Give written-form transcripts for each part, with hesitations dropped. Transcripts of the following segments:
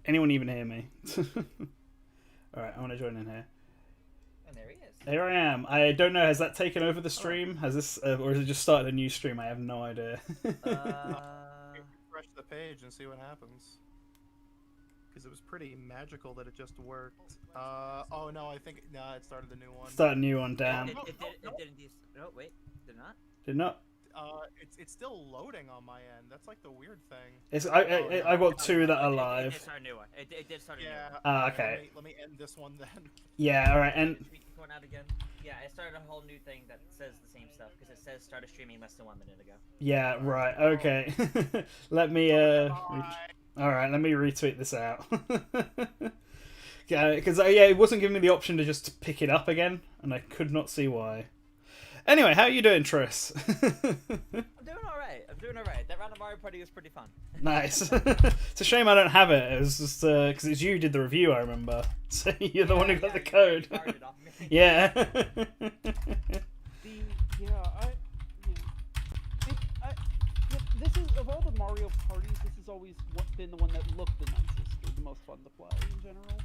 anyone even hear me? All right, I want to join in here. And there he is. Here I am. I don't know. Has that taken over the stream? Has this, or has it just started a new stream? I have no idea. Refresh the page and see what happens. Because it was pretty magical that it just worked. Oh no, I think it started a new one. Start a new one. Damn. It did indeed. No, wait, did it not? Did not. It's still loading on my end. That's like the weird thing. It's I got two that are live. It did start a new one. It did start a new one. Ah, okay. Let me end this one then. Yeah. All right. And going out again. Yeah, it started a whole new thing that says the same stuff because it says started streaming less than 1 minute ago. yeah. Right. Okay. Let me. All right. Let me retweet this out. Yeah. Because it wasn't giving me the option to just pick it up again, and I could not see why. Anyway, how are you doing, Tris? I'm doing all right. That round of Mario Party was pretty fun. Nice. It's a shame I don't have it. It was just because it's you who did the review, I remember. So you're the one who got the code. Yeah. This is, of all the Mario parties, this has always been the one that looked the nicest or the most fun to play in general.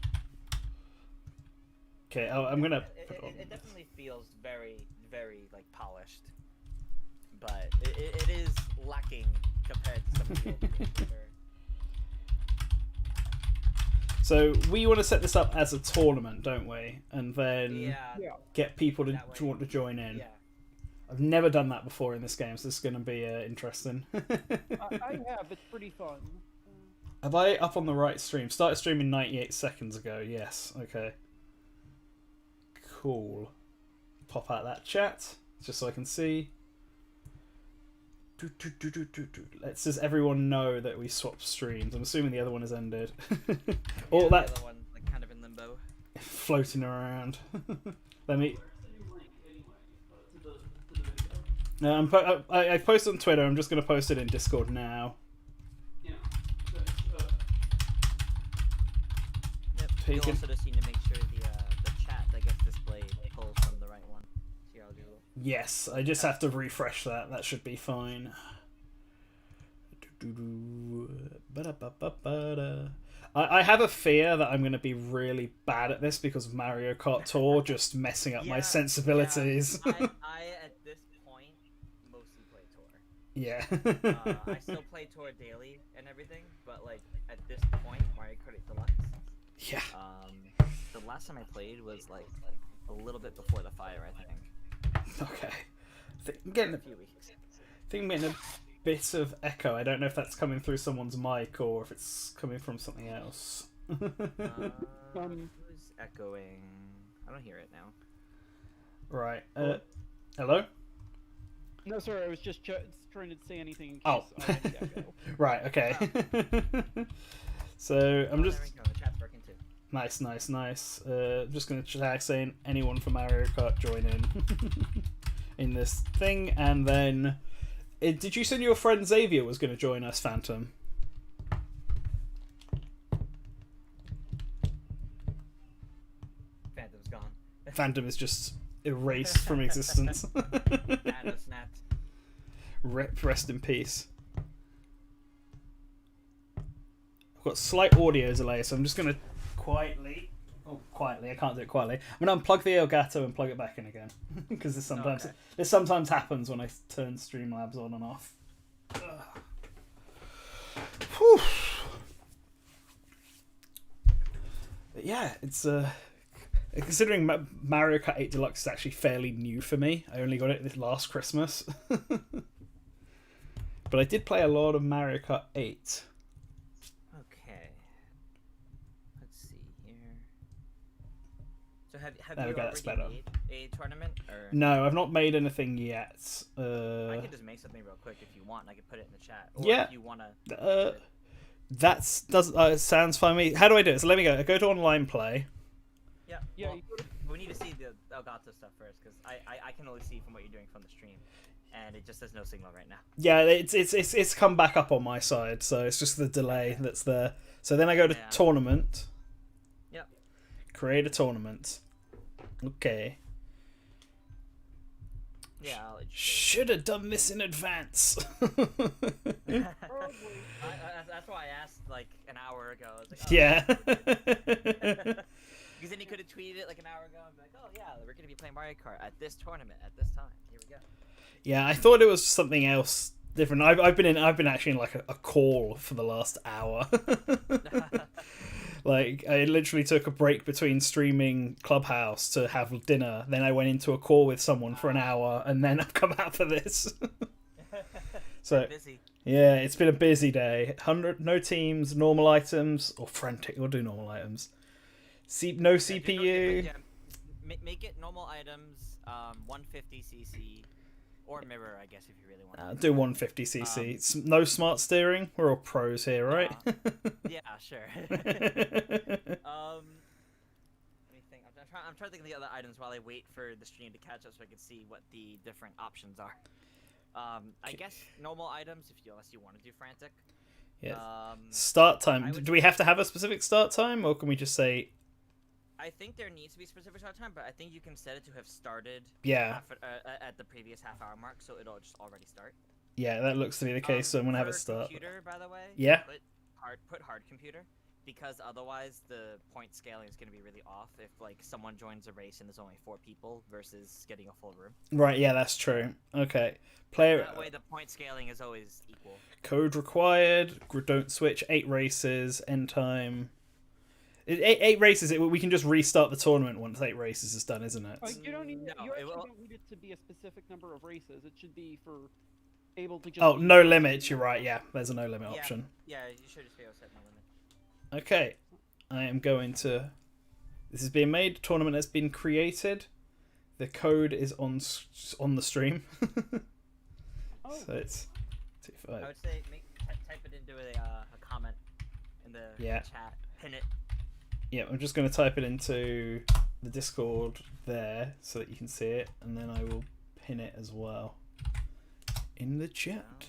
Okay, I'm gonna. It definitely feels very, very like polished, but it is lacking compared to some of the other games. So we want to set this up as a tournament, don't we? And then get people to want to join in. Yeah. I've never done that before in this game, so this is going to be interesting. I have. It's pretty fun. Have I up on the right stream? Started streaming 98 seconds ago. Yes. Okay. Cool. Pop out that chat just so I can see. Let's just everyone know that we swapped streams. I'm assuming the other one has ended. All that. The other one, like, kind of in limbo. Floating around. Let me. I posted on Twitter. I'm just going to post it in Discord now. Yep. You also just need to make sure the chat that gets displayed pulls from the right one. Here, I'll do it. Yes, I just have to refresh that. That should be fine. I have a fear that I'm going to be really bad at this because of Mario Kart Tour just messing up my sensibilities. I at this point mostly play Tour. Yeah. I still play Tour daily and everything, but like at this point, Mario Kart 8 Deluxe. Yeah. The last time I played was like a little bit before the fire, I think. Okay. I'm getting a few weeks. I think I'm getting a bit of echo. I don't know if that's coming through someone's mic or if it's coming from something else. Who's echoing? I don't hear it now. Right. Hello? No, sorry. I was just trying to say anything in case Oh. I had the echo. Right. Okay. So I'm just. There we go. The chat's working too. Nice. I'm just going to tag saying anyone from Mario Kart join in this thing, and then did you send your friend Xavier was going to join us, Phantom? Phantom's gone. Phantom is just erased from existence. Nano snapped. Rest in peace. I've got slight audio delay, so I'm just going to quietly, I can't do it quietly. I'm going to unplug the Elgato and plug it back in again. Because this sometimes happens when I turn Streamlabs on and off. Whew. But yeah, it's considering Mario Kart 8 Deluxe is actually fairly new for me. I only got it this last Christmas. But I did play a lot of Mario Kart 8. Okay. Let's see here. So have There you we go, that's already made a tournament? Or... No, I've not made anything yet. I could just make something real quick if you want, and I could put it in the chat. Or Yeah. if you want to... Sounds fine to me. How do I do it? So let me go. I go to online play. Yeah. Yeah, Well, we need to see the Elgato stuff first, because I can only see from what you're doing from the stream. And it just says no signal right now. Yeah, it's come back up on my side, so it's just the delay that's there. So then I go to tournament. Yep. Create a tournament. Okay. Yeah, I'll let you Should have done this in advance. Probably. that's why I asked like an hour ago. I was like, oh, Yeah. Because then he could have tweeted it like an hour ago and be like, oh yeah, we're gonna be playing Mario Kart at this tournament at this time. Here we go. Yeah, I thought it was something else different. I've been actually in like a call for the last hour. Like I literally took a break between streaming Clubhouse to have dinner. Then I went into a call with someone for an hour, and then I've come out for this. So Busy. yeah, it's been a busy day. 100 no teams, normal items, or frantic. We'll do normal items. No CPU. Make it normal items, 150cc, or mirror, I guess, if you really want. Do 150cc. No smart steering. We're all pros here, right? Yeah, sure. Let me think. I'm trying to think of the other items while I wait for the stream to catch up so I can see what the different options are. I guess normal items, unless you want to do frantic. Yeah. Start time. Do we have to have a specific start time, or can we just say? I think there needs to be a specific start time, but I think you can set it to have started. Yeah. At the previous half-hour mark, so it'll just already start. Yeah, that looks to be the case. So I'm gonna have it start. Computer, by the way. Yeah. Put hard computer, because otherwise the point scaling is going to be really off if like someone joins a race and there's only 4 people versus getting a full room. Right. Yeah, that's true. Okay. Player. That way the point scaling is always equal. Code required. Don't switch. 8 races. End time. 8 races. We can just restart the tournament once 8 races is done, isn't it? You don't need. No, You actually don't need it to be a specific number of races. It should be for able to just. Oh, no limit. You're right. Yeah, there's a no limit option. Yeah, you should just be able to set no limit. Okay, I am going to. This is being made. Tournament has been created. The code is on the stream. Oh. So it's 2-5. I would say type it into a comment in the chat. Pin it. Yeah, I'm just going to type it into the Discord there so that you can see it, and then I will pin it as well in the chat.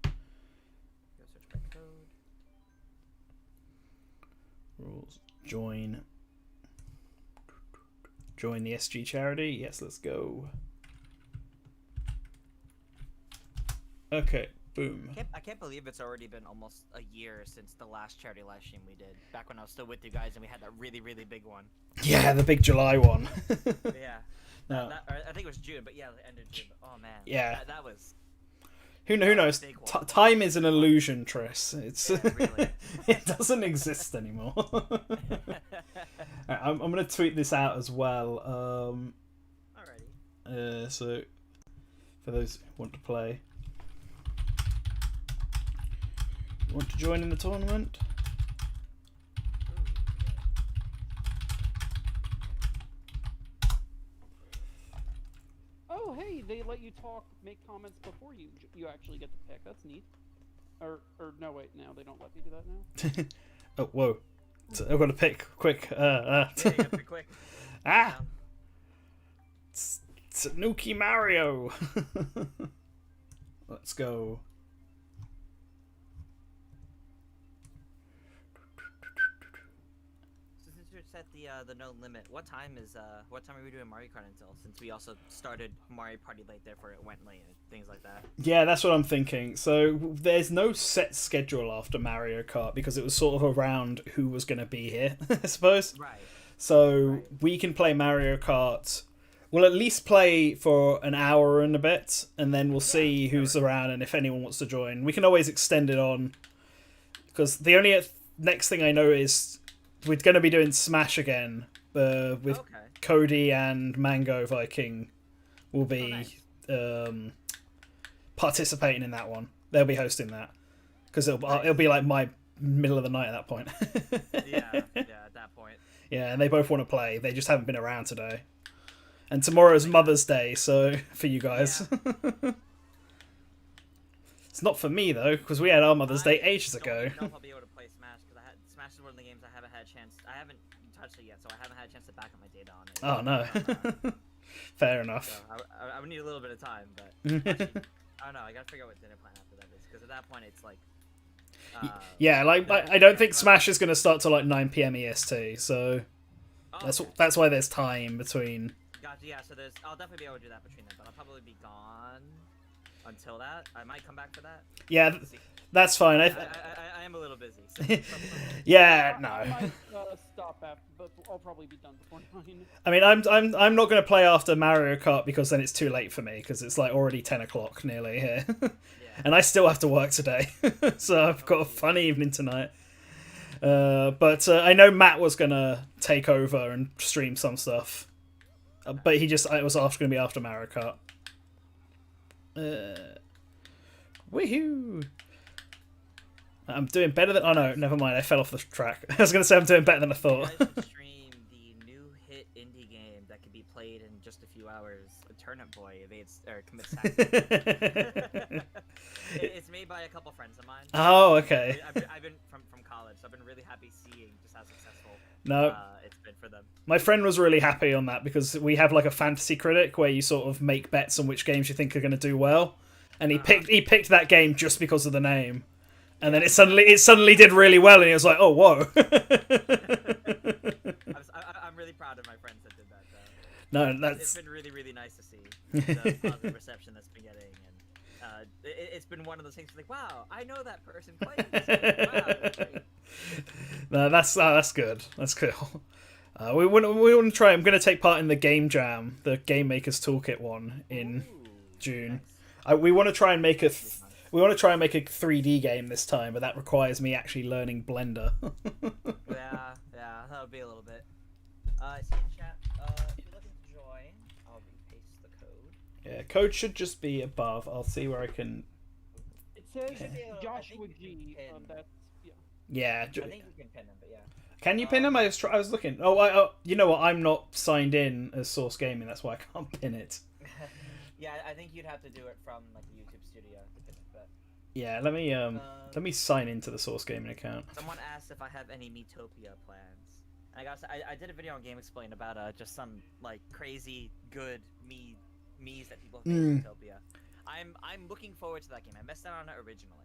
Good. Go search by code. Rules. Join the SG charity. Yes, let's go. Okay. Boom. I can't believe it's already been almost a year since the last charity live stream we did. Back when I was still with you guys and we had that really, really big one. Yeah, the big July one. Yeah. No. I think it was June, but yeah, the end of June. Oh man. Yeah. That was. Who knows? Time is an illusion, Tris. It's really. It doesn't exist anymore. I'm gonna tweet this out as well. Alrighty. So for those who want to play. Want to join in the tournament? Oh, hey, they let you talk, make comments before you actually get to pick. That's neat. Or no, wait, no, they don't let you do that now. Oh, whoa! So I've got to pick quick. Yeah, you gotta be quick. Ah! Tanuki Mario. Let's go. Set the no limit. What time are we doing Mario Kart until? Since we also started Mario Party late, therefore it went late and things like that. Yeah, that's what I'm thinking. So there's no set schedule after Mario Kart because it was sort of around who was going to be here, I suppose. Right. So we can play Mario Kart. We'll at least play for an hour and a bit, and then we'll see who's around and if anyone wants to join. We can always extend it on because the only next thing I know is we're going to be doing Smash again with Cody and Mango Viking will be participating in that one. They'll be hosting that because it'll be like my middle of the night at that point. yeah, at that point. Yeah, and they both want to play. They just haven't been around today. And tomorrow's Mother's Day, so for you guys. Yeah. It's not for me though, because we had our Mother's Day ages ago. I don't know if I'll be able to play Smash because Smash is one of the games I haven't had a chance. I haven't touched it yet, so I haven't had a chance to back up my data on it. Oh no. Fair enough. So I would need a little bit of time, but actually, I don't know. I gotta figure out what dinner plan after that is, because at that point it's like. Yeah, like I don't think Smash is going to start till like 9 p.m. EST, so that's why there's time between Gotcha. Yeah. So I'll definitely be able to do that between them, but I'll probably be gone until that. I might come back for that. Yeah, that's fine. I am a little busy. So. Yeah, I no. might stop after, but I'll probably be done before 9. I mean, I'm not going to play after Mario Kart because then it's too late for me because it's like already 10 o'clock nearly here, and I still have to work today, so I've got a fun evening tonight. But I know Matt was going to take over and stream some stuff, but it was going to be after Mario Kart. Woohoo! I'm doing better than... Oh no, never mind. I fell off the track. I was going to say I'm doing better than I thought. You guys should stream the new hit indie game that can be played in just a few hours. Turnip Boy commits taxes. It's made by a couple friends of mine. Oh, okay. I've been from college, so I've been really happy seeing just how successful it's been for them. My friend was really happy on that because we have like a fantasy critic where you sort of make bets on which games you think are going to do well, and he picked that game just because of the name. And then it suddenly did really well, and he was like, "Oh, whoa!" I'm really proud of my friends that did that. Though. No, It's been really, really nice to see the positive reception that's been getting, and it's been one of those things like, "Wow, I know that person plays." Wow, that's great. No, that's good. That's cool. We want to try. I'm going to take part in the Game Jam, the Game Maker's Toolkit one in June. Nice. We want to try and make a 3D game this time, but that requires me actually learning Blender. yeah, that would be a little bit. I see in chat. If you're looking to join, I'll paste the code. Yeah, code should just be above. I'll see where I can. It says Yeah. Joshua G. That's Yeah. I think you can pin them, but yeah. Can you pin them? I was looking. Oh, you know what? I'm not signed in as Source Gaming. That's why I can't pin it. Yeah, I think you'd have to do it from like the YouTube studio to pin it, but. Yeah, let me sign into the Source Gaming account. Someone asked if I have any Metopia plans. And I did a video on Game Explain about just some like crazy good Mii's that people have made in Metopia. I'm looking forward to that game. I missed out on it originally.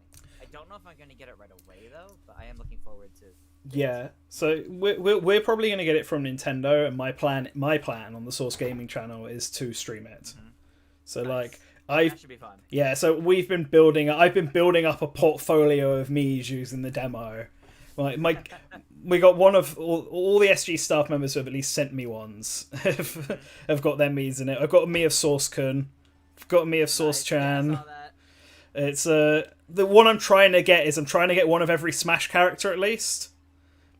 I don't know if I'm gonna get it right away though, but I am looking forward to. Yeah, so we're probably gonna get it from Nintendo, and my plan on the Source Gaming channel is to stream it. Mm-hmm. So Nice. like That should be fun. Yeah, so I've been building up a portfolio of Mii's using the demo. Like we got one of all the SG staff members who have at least sent me ones have got their Mii's in it. I've got a Mii of Source-kun. I've got a Mii of Source-chan. Nice. Yeah, I saw that. It's the one I'm trying to get one of every Smash character at least,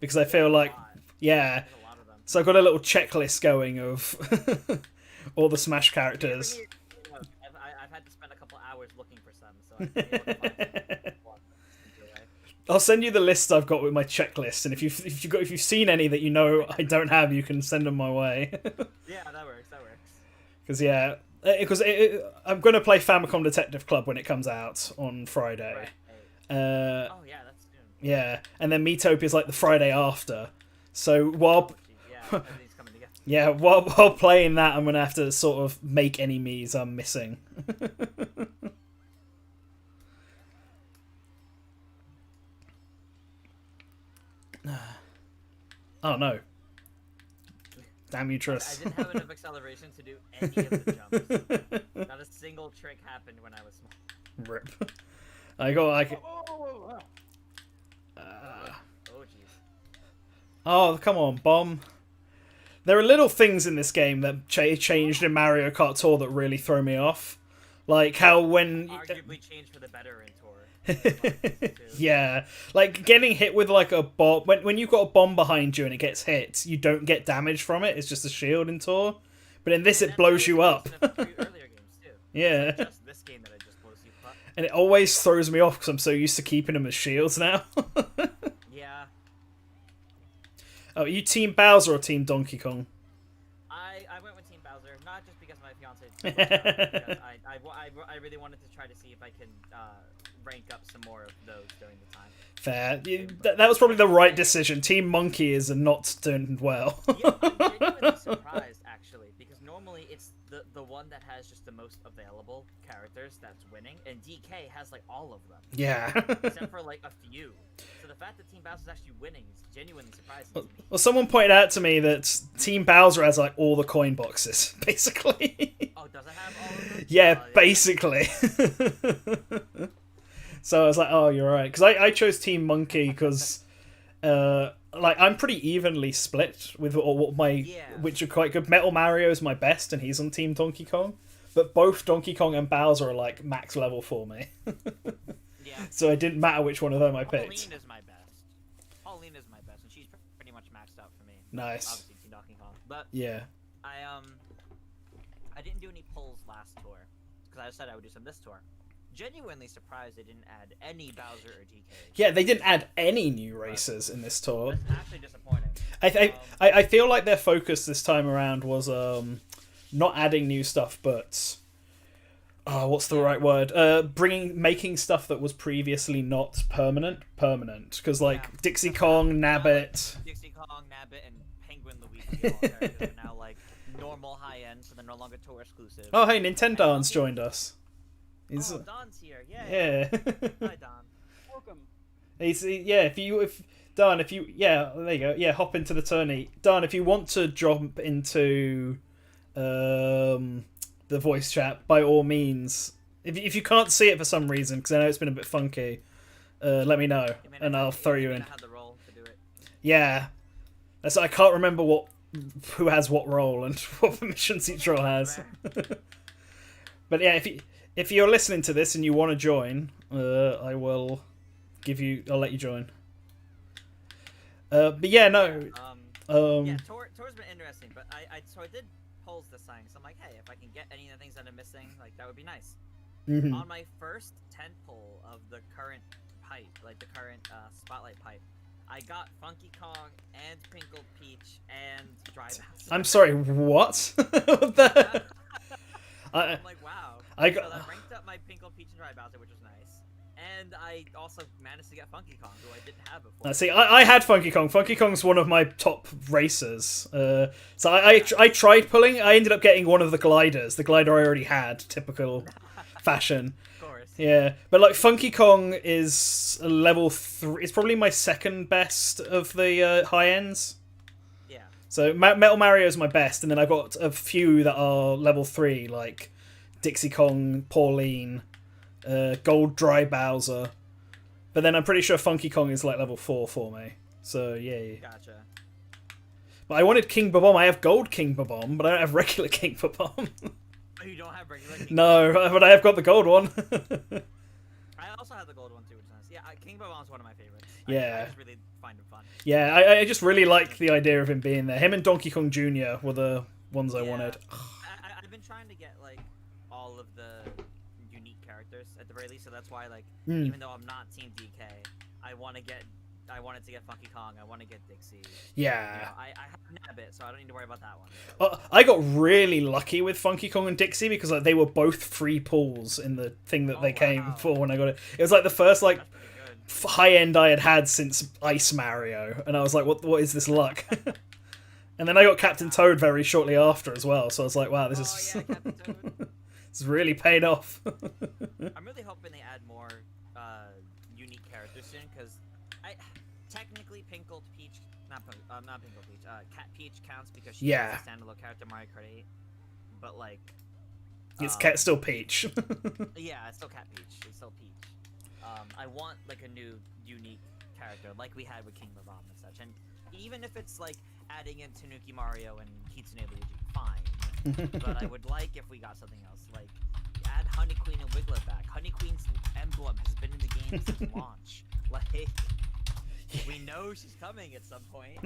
because I feel like yeah. There's a lot of them. So I've got a little checklist going of all the Smash characters. I've had to spend a couple hours looking for some, so I've been able to find some. I'll send you the list I've got with my checklist, and if you've seen any that you know I don't have, you can send them my way. Yeah, that works. Because I'm going to play Famicom Detective Club when it comes out on Friday. Right. Oh yeah, that's soon. Yeah, and then Miitopia's like the Friday after. So while Everything's coming together. yeah, while playing that, I'm going to have to sort of make any Mii's I'm missing. Oh no. Damn you, I Tris. didn't have enough acceleration to do any of the jumps. Not a single trick happened when I was small. Rip. I got like... Oh jeez. Oh, come on, bomb. There are little things in this game that changed in Mario Kart Tour that really throw me off. Like how when... Arguably changed for the better in Tour. Yeah, like getting hit with like a bomb. When you've got a bomb behind you and it gets hit, you don't get damage from it. It's just a shield in Tour. But in this, it blows you up. Earlier games too. Yeah. It's just this game that it just blows you up. And it always throws me off because I'm so used to keeping them as shields now. Yeah. Oh, are you Team Bowser or Team Donkey Kong? I went with Team Bowser, not just because my fiance. Because I really wanted to try to see if I can rank up some more of those during the time. Fair. That was probably the right decision. Team Monkey is not doing well. Yeah, I'm genuinely surprised, actually. actually, because normally it's the one that has just the most available characters that's winning, and DK has like all of them. Yeah. Except for like a few. So the fact that Team Bowser's actually winning is genuinely surprising to me. Well, someone pointed out to me that Team Bowser has like all the coin boxes, basically. Oh, does it have all of them? Yeah, Oh, basically. So I was like, oh, you're right. Because I chose Team Monkey because, like, I'm pretty evenly split with what which are quite good. Metal Mario is my best, and he's on Team Donkey Kong. But both Donkey Kong and Bowser are like max level for me. Yeah. So it didn't matter which one of them I picked. Pauline is my best. Pauline is my best, and she's pretty much maxed out for me. Nice. Obviously, Team Donkey Kong. But Yeah. I didn't do any polls last tour because I said I would do some this tour. Genuinely surprised they didn't add any Bowser or DK. Yeah, they didn't add any new races in this tour. That's actually disappointing. I feel like their focus this time around was not adding new stuff, but what's the right word? Making stuff that was previously not permanent, because like Dixie Kong, Nabbit. Dixie Kong, Nabbit, and Penguin Luigi all characters are now like normal high end, so they're no longer tour exclusive. Oh, hey, Nintendo's joined us. Oh, Don's here. Yay. Yeah. Hi, Don. Welcome. If you there you go. Yeah, hop into the tourney. Don, if you want to jump into the voice chat, by all means. If you can't see it for some reason, because I know it's been a bit funky, let me know, and I'll throw you in. Have the role to do it. Yeah, I can't remember who has what role and what permissions each role has. But yeah, if you're listening to this and you want to join, I'll let you join. But yeah, no. Yeah, tour's been interesting, but I did polls this time, so I'm like, hey, if I can get any of the things that I'm missing, like that would be nice. Mm-hmm. On my first 10 poll of the current pipe, like the current spotlight pipe, I got Funky Kong and Prinkled Peach and Dry Bowser. I'm sorry, what? What the? I'm like, wow. So that ranked up my Prinkled Peach and Dry Bowser, which was nice. And I also managed to get Funky Kong, who I didn't have before. See, I had Funky Kong. Funky Kong's one of my top racers. So I tried pulling. I ended up getting one of the gliders. The glider I already had, typical fashion. Of course. Yeah, but like Funky Kong is a level 3. It's probably my second best of the high ends. Yeah. So Metal Mario is my best, and then I've got a few that are level 3, like Dixie Kong, Pauline, Gold Dry Bowser. But then I'm pretty sure Funky Kong is like level 4 for me. So yeah. Gotcha. But I wanted King Babom. I have Gold King Babom, but I don't have regular King Babom. Oh, you don't have regular King No, but I have got the gold one. I also have the gold one too, which is nice. Yeah, King Babom's one of my favorites. Yeah. I just really find him fun. Yeah, I just really like the idea of him being there. Him and Donkey Kong Jr. were the ones I wanted. I've been trying to get like all of the unique characters at the very least, so that's why like even though I'm not Team DK, I wanted to get Funky Kong. I want to get Dixie. Yeah. You know, I have Nabbit, so I don't need to worry about that one. So. I got really lucky with Funky Kong and Dixie because like, they were both free pulls in the thing that they came for when I got it. It was like the first like high end I had since Ice Mario, and I was like, what is this luck? And then I got Captain Toad very shortly after as well, so I was like, wow, this is it's really paid off. I'm really hoping they add more unique characters soon, because technically Pinkled Peach, not Pinkled Peach, Cat Peach counts because she's a standalone character in Mario Kart 8, but like it's still Peach. Yeah, it's still Cat Peach. It's still Peach. I want like a new unique character, like we had with King Babom and such, and even if it's like adding in Tanuki Mario and Kitsune Luigi, fine. But I would like if we got something else, like add Honey Queen and Wiglet back. Honey Queen's emblem has been in the game since launch. Like, we know she's coming at some point.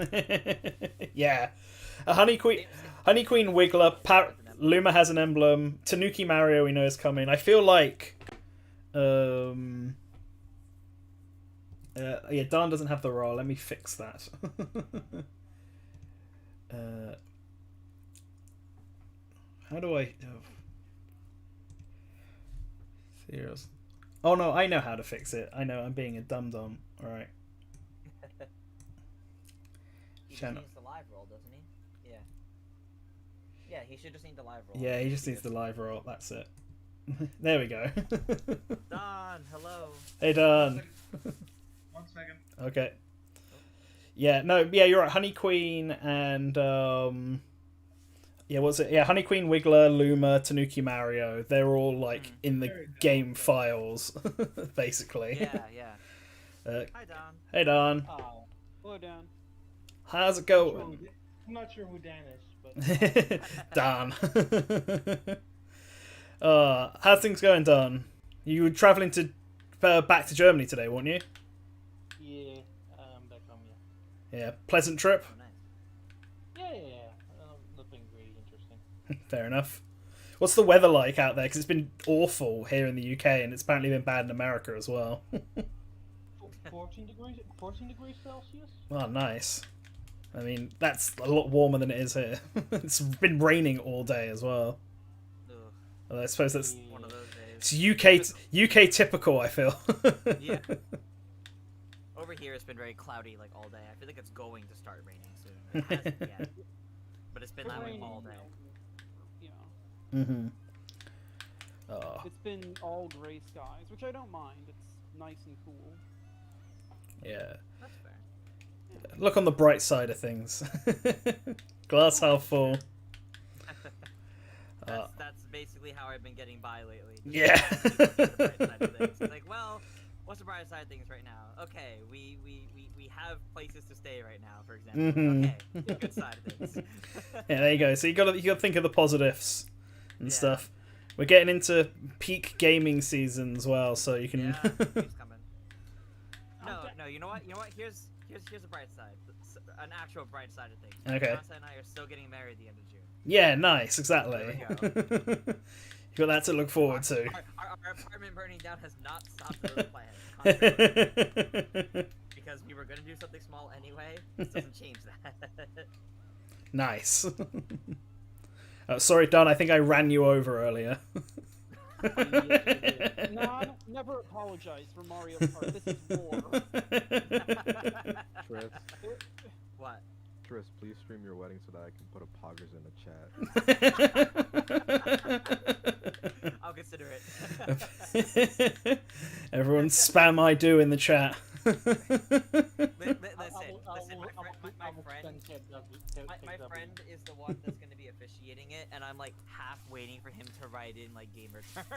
Yeah, Honey Queen, Wiggler, Luma has an emblem. Tanuki Mario we know is coming. I feel like, yeah, Dan doesn't have the role. Let me fix that. How do I? Serious. Oh no, I know how to fix it. I know, I'm being a dum-dum. Alright. He just needs the live roll, doesn't he? Yeah. Yeah, he should just need the live roll. Yeah, he just needs the live roll. That's it. There we go. Don, hello. Hey, Don. 1 second. Okay. Yeah, no, yeah, you're right. Honey Queen and yeah, what's it? Yeah, Honey Queen, Wiggler, Luma, Tanuki Mario. They're all like in the game files, basically. Yeah, yeah. Hi, Don. Hey, Don. Oh, hello, Dan. How's it going? I'm not sure who Dan is, but Don. How's things going, Don? You were traveling to back to Germany today, weren't you? yeah, back home, yeah. Yeah, pleasant trip. Oh, nice. Yeah. Nothing really interesting. Fair enough. What's the weather like out there? Because it's been awful here in the UK, and it's apparently been bad in America as well. 14 degrees Celsius? Oh, nice. I mean, that's a lot warmer than it is here. It's been raining all day as well. Ugh, Well, I suppose that's one of those it's days. UK typical. I feel. Yeah. Over here, it's been very cloudy like all day. I feel like it's going to start raining soon. It hasn't yet, but it's been that way all day. You know, Mm-hmm. Oh, it's been all gray skies, which I don't mind. It's nice and cool. yeah. That's fair. Look on the bright side of things. Glass half full. That's basically how I've been getting by lately. Just Yeah. the bright side of things. It's like, well, what's the bright side of things right now? Okay, we have places to stay right now, for example. Mhm. Okay, good side of things. Yeah, there you go. So you got to think of the positives and Yeah. stuff. We're getting into peak gaming season as well, so you can. Yeah, he's coming. No, you know what? Here's the bright side. An actual bright side of things. Okay. Fiance and I are still getting married at the end of June. Yeah, nice, exactly. There You got that to look forward to. Our apartment burning down has not stopped those plans. Contrary, because we were gonna do something small anyway. This doesn't change that. Nice. Sorry, Don. I think I ran you over earlier. No, never apologize for Mario Kart. This is war. Tris, What? Tris, please stream your wedding so that I can put a poggers in the chat. I'll consider it. Everyone spam I do in the chat. Listen, my friend is the one that's going to be officiating it, and I'm like half waiting for him to write in like gamer terms.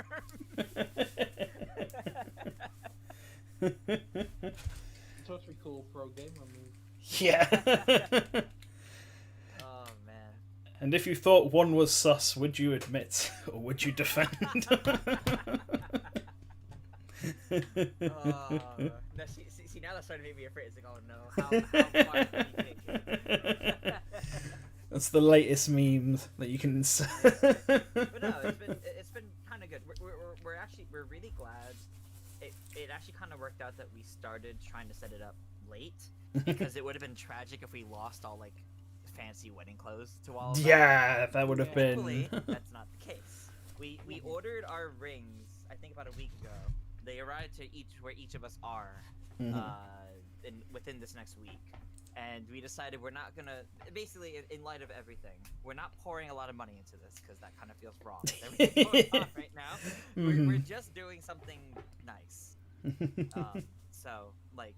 Totally cool pro gamer move. Yeah. Oh man. And if you thought one was sus, would you admit or would you defend? No, see, now that's starting to make me afraid. It's like, oh no, how far can you take it? That's the latest meme that you can. But no, it's been kind of good. We're really glad. It actually kind of worked out that we started trying to set it up late, because it would have been tragic if we lost all like fancy wedding clothes to all of that. Yeah, that would have Thankfully, been. that's not the case. We ordered our rings, I think about a week ago. They arrived to where each of us are within this next week. And we decided we're not gonna, basically in light of everything, we're not pouring a lot of money into this because that kind of feels wrong. Everything's going on right now. We're just doing something nice. So, like,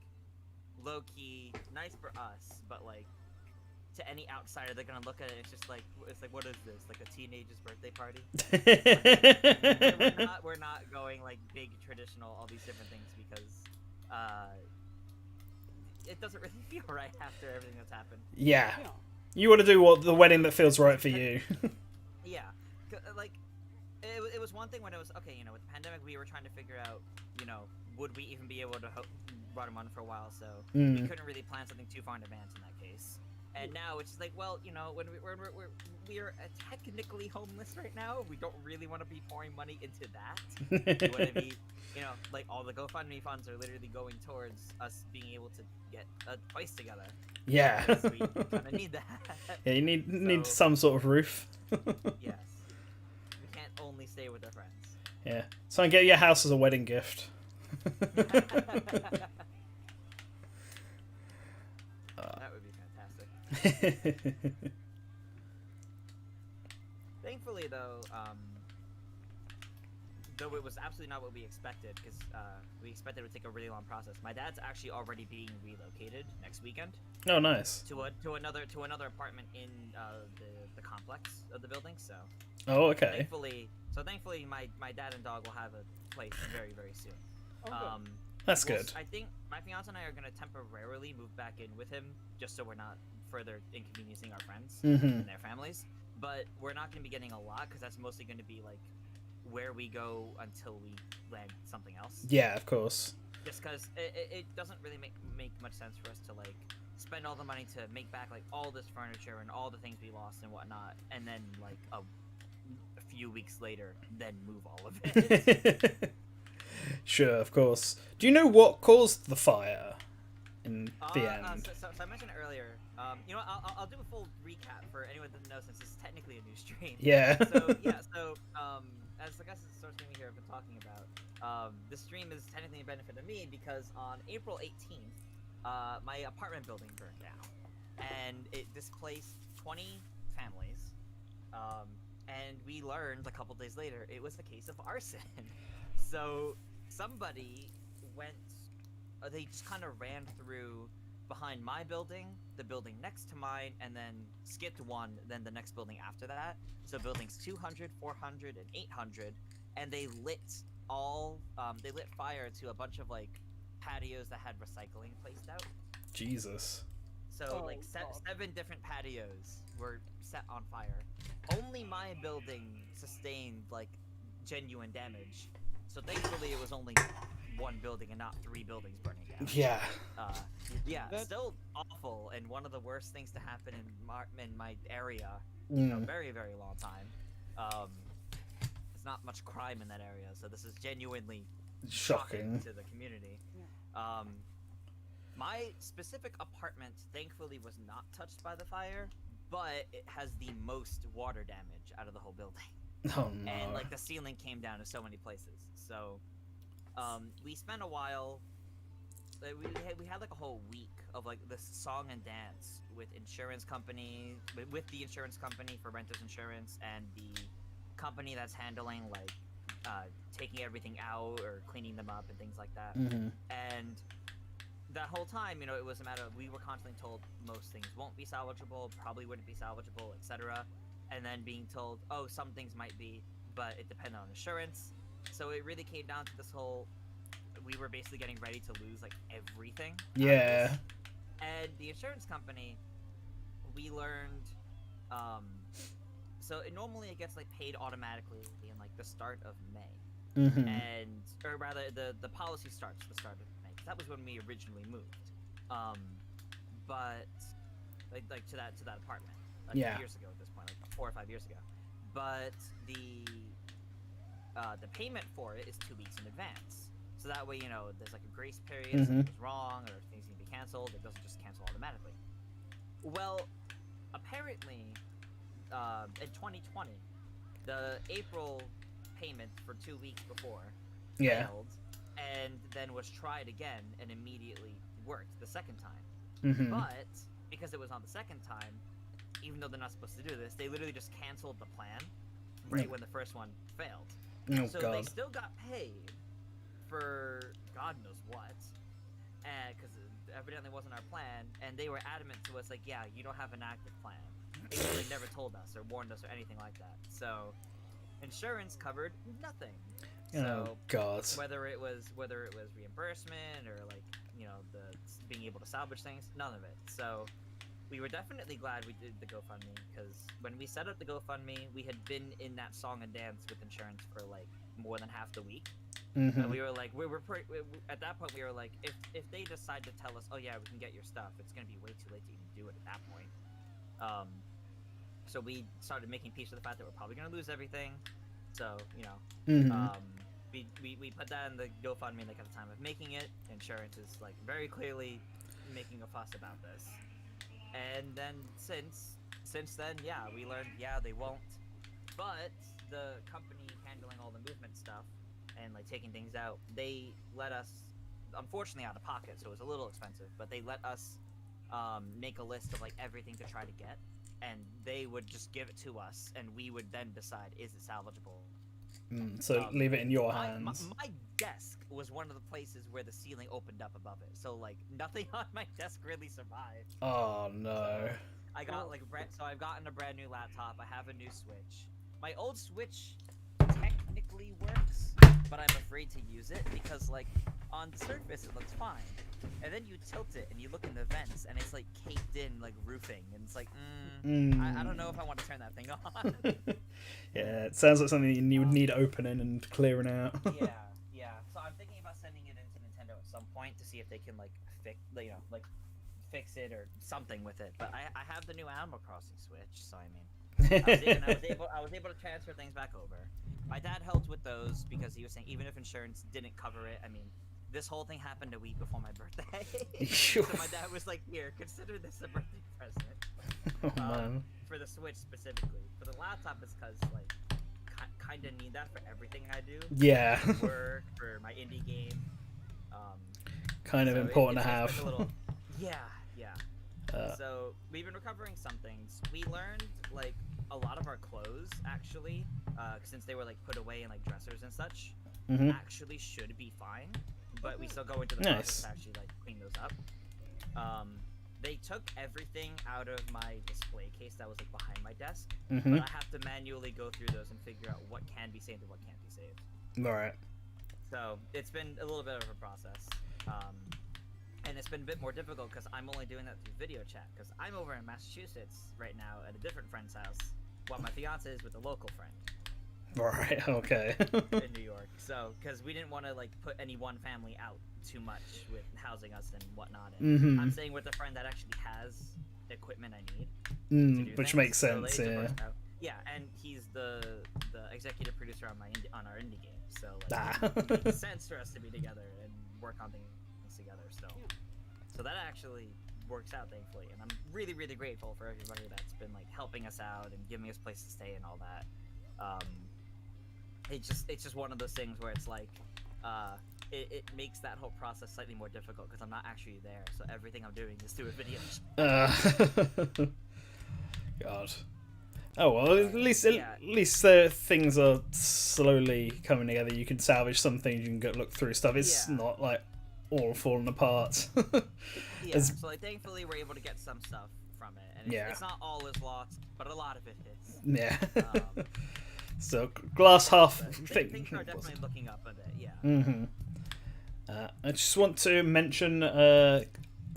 low-key, nice for us, but like, to any outsider, they're gonna look at it. It's just like, what is this? Like a teenager's birthday party? we're not going like big traditional, all these different things because it doesn't really feel right after everything that's happened. Yeah. Yeah. You want to do the wedding that feels right for you. Yeah, like it was one thing when it was okay. You know, with the pandemic, we were trying to figure out, you know, would we even be able to run them on for a while? So we couldn't really plan something too far in advance in that case. And now it's just like, well, you know, when we're technically homeless right now, we don't really want to be pouring money into that. We want to be, you know, like all the GoFundMe funds are literally going towards us being able to get a place together. Yeah. Because we kind of need that. Yeah, you need So- some sort of roof. Yes. We can't only stay with our friends. Yeah. So I get your house as a wedding gift. That would be fantastic. thankfully though, though it was absolutely not what we expected, because we expected it would take a really long process. My dad's actually already being relocated next weekend Oh, nice. to another apartment in the complex of the building. So Oh, okay. thankfully, my dad and dog will have a place very, very soon. Okay. That's good. I think my fiance and I are gonna temporarily move back in with him, just so we're not further inconveniencing our friends and their families. But we're not gonna be getting a lot, because that's mostly gonna be like where we go until we land something else. Yeah, of course. Just because it doesn't really make much sense for us to like spend all the money to make back like all this furniture and all the things we lost and whatnot, and then like a few weeks later then move all of it. Sure, of course. Do you know what caused the fire in the end? So I mentioned earlier. You know what, I'll do a full recap for anyone that doesn't know, since this is technically a new stream. Yeah. So as the guys at the source game here have been talking about, this stream is technically a benefit of me, because on April 18th, my apartment building burned down, and it displaced 20 families. And we learned a couple days later it was a case of arson. So somebody went, they just kind of ran through behind my building, the building next to mine, and then skipped one, then the next building after that. So buildings 200, 400, and 800, and they lit fire to a bunch of like patios that had recycling placed out. Jesus. So like 7 different patios were set on fire. Only my building sustained like genuine damage. So thankfully it was only one building and not 3 buildings burning down. Yeah. Still awful, and one of the worst things to happen in my area in a very, very long time. There's not much crime in that area, so this is genuinely shocking to the community. My specific apartment thankfully was not touched by the fire, but it has the most water damage out of the whole building. Oh no. And like the ceiling came down in so many places. So we spent a while, we had like a whole week of like this song and dance with the insurance company for renters insurance, and the company that's handling like taking everything out or cleaning them up and things like that. And that whole time, you know, it was a matter of, we were constantly told most things won't be salvageable, probably wouldn't be salvageable, etc. And then being told, oh, some things might be, but it depended on insurance. So it really came down to this whole, we were basically getting ready to lose like everything. Yeah. And the insurance company, we learned, so normally it gets like paid automatically in like the start of May. And, or rather the policy starts the start of May, because that was when we originally moved. But like to that apartment, like years ago at this point, like 4 or 5 years ago. But the payment for it is 2 weeks in advance. So that way, you know, there's like a grace period, if something goes wrong or if things need to be canceled, it doesn't just cancel automatically. Well, apparently, in 2020, the April payment for 2 weeks before failed, and then was tried again and immediately worked the second time. But because it was on the second time, even though they're not supposed to do this, they literally just canceled the plan right when the first one failed. So they still got paid for God knows what, because evidently it wasn't our plan, and they were adamant to us like, yeah, you don't have an active plan. They really never told us or warned us or anything like that. So insurance covered nothing. So whether it was reimbursement or like, you know, the being able to salvage things, none of it. So we were definitely glad we did the GoFundMe, because when we set up the GoFundMe, we had been in that song and dance with insurance for like more than half the week. And we were like, at that point we were like, if they decide to tell us, oh yeah, we can get your stuff, it's gonna be way too late to even do it at that point. So we started making peace with the fact that we're probably gonna lose everything. So, you know, we put that in the GoFundMe like at the time of making it. Insurance is like very clearly making a fuss about this. And then since then, yeah, we learned, yeah, they won't. But the company handling all the movement stuff and like taking things out, they let us, unfortunately out of pocket, so it was a little expensive, but they let us make a list of like everything to try to get. and they would just give it to us, and we would then decide is it salvageable. So leave it in your My hands. desk was one of the places where the ceiling opened up above it, so like nothing on my desk really survived. Oh no. I got like so I've gotten a brand new laptop. I have a new Switch. My old Switch technically works, but I'm afraid to use it because like on the surface it looks fine, and then you tilt it and you look in the vents and it's like caked in like roofing, and it's like I don't know if I want to turn that thing on. Yeah, it sounds like something you would need opening and clearing out. yeah. So I'm thinking about sending it into Nintendo at some point to see if they can like fix it or something with it. But I have the new Animal Crossing Switch, so I mean, I was able to transfer things back over. My dad helped with those because he was saying even if insurance didn't cover it, I mean, this whole thing happened a week before my birthday. So my dad was like, "Here, consider this a birthday present." Oh man. For the Switch specifically. For the laptop, it's because like kind of need that for everything I do. Yeah. Work, for my indie game. Kind of so important to it's have. like a little, yeah. So we've been recovering some things. We learned like a lot of our clothes actually, since they were like put away in like dressers and such, actually should be fine. But we still go into the process to actually like clean those up. They took everything out of my display case that was like behind my desk, but I have to manually go through those and figure out what can be saved and what can't be saved. Alright. So it's been a little bit of a process, and it's been a bit more difficult because I'm only doing that through video chat because I'm over in Massachusetts right now at a different friend's house, while my fiance is with a local friend. Right, okay. In New York. So, because we didn't want to like put any one family out too much with housing us and whatnot. And I'm staying with a friend that actually has equipment I need. Which things. makes So sense, yeah. Yeah, and he's the executive producer on our indie game. So like, it makes sense for us to be together and work on things together. So that actually works out thankfully, and I'm really really grateful for everybody that's been like helping us out and giving us place to stay and all that. It's just one of those things where it's like it makes that whole process slightly more difficult because I'm not actually there, so everything I'm doing is through a video. God. Oh well, at least things are slowly coming together. You can salvage some things. You can go look through stuff. It's not like all falling apart. So like thankfully we're able to get some stuff from it, and it's not all is lost, but a lot of it is. Yeah. So glass half thing. Things are definitely looking up a bit. Yeah. I just want to mention, as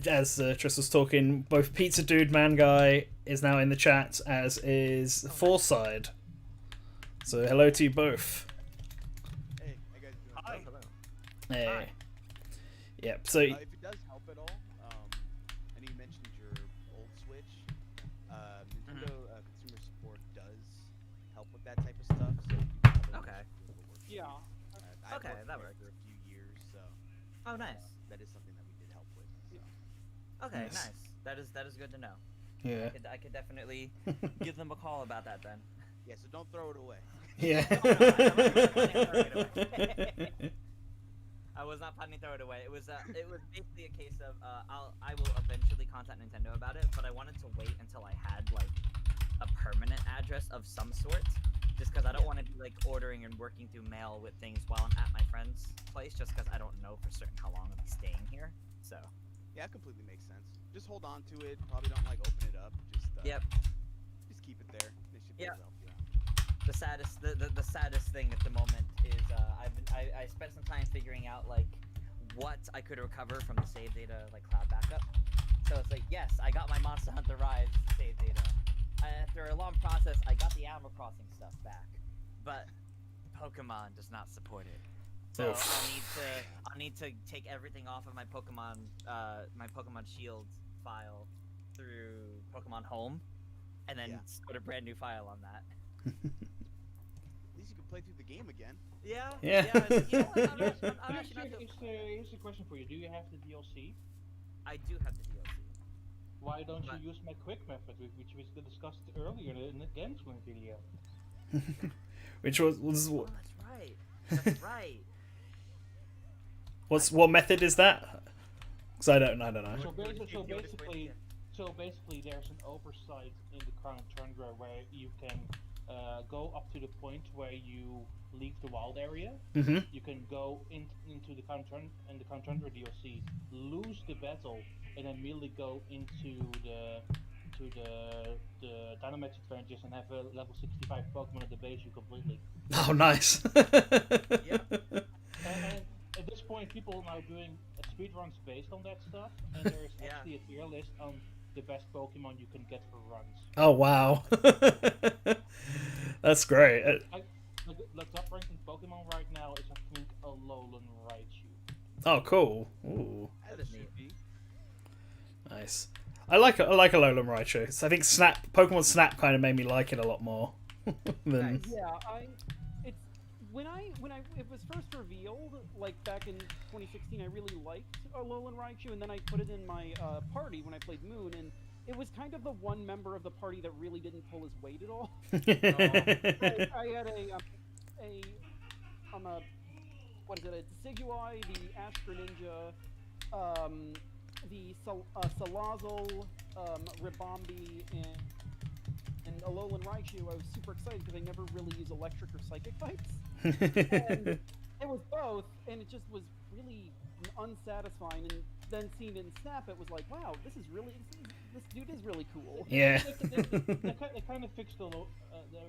Triss was talking, both Pizza Dude Man Guy is now in the chat, as is Foreside. So hello to you both. Hey, how you guys doing? Hi. Hey. Hi. Yep. So. If it does help at all, I know you mentioned your old Switch. Nintendo consumer support does help with that type of stuff. So you can Okay. Yeah. I've Okay, worked that for it works. for a few years, so Oh, nice. that is something that we did help with. So. Okay, Nice. nice. That is good to know. Yeah. I could definitely give them a call about that then. Yeah, so don't throw it away. Yeah. I was not planning to throw it away. It was basically a case of I will eventually contact Nintendo about it, but I wanted to wait until I had like a permanent address of some sort, just because I don't want to be like ordering and working through mail with things while I'm at my friend's place, just because I don't know for certain how long I'll be staying here. So. Yeah, it completely makes sense. Just hold on to it. Probably don't like open it up. Just just keep it there. They should be able to help you out. The saddest thing at the moment is I spent some time figuring out like what I could recover from the save data like cloud backup. So it's like, yes, I got my Monster Hunter Rise save data. After a long process, I got the Animal Crossing stuff back, but Pokemon does not support it. So I'll need to take everything off of my Pokemon Shield file through Pokemon Home, and then put a brand new file on that. At least you can play through the game again. Yeah. You know what, I'm actually not Here's a question for you. Do you have the DLC? I do have the DLC. Why don't you use my quick method, which we discussed earlier in the Games Wing video? Which was Oh, that's right. That's right. what method is that? Because I don't know. So basically, there's an oversight in the Crown Tundra where you can go up to the point where you leave the wild area. Mm-hmm. You can go into the Crown Tundra DLC, lose the battle, and then immediately go into the Dynamax adventures and have a level 65 Pokemon at the base you completely. Oh, nice. Yeah. And at this point, people are now doing speedruns based on that stuff, and there's Yeah. actually a tier list on the best Pokemon you can get for runs. Oh, wow. That's great. The top ranking Pokemon right now is, I think, a Alolan Raichu. Oh, cool. Ooh, That is neat. nice. I like Alolan Raichu. So I think Pokemon Snap kind of made me like it a lot more than. Nice. Yeah, it's when it was first revealed, like back in 2016, I really liked Alolan Raichu, and then I put it in my party when I played Moon, and it was kind of the one member of the party that really didn't pull his weight at all. I had a Decidueye, the Astra Ninja, the Salazzle, Ribombee, and Alolan Raichu. I was super excited because I never really use electric or psychic types. And it was both, and it just was really unsatisfying. And then seeing it in Snap, it was like, wow, this dude is really cool. Yeah. They kind of fixed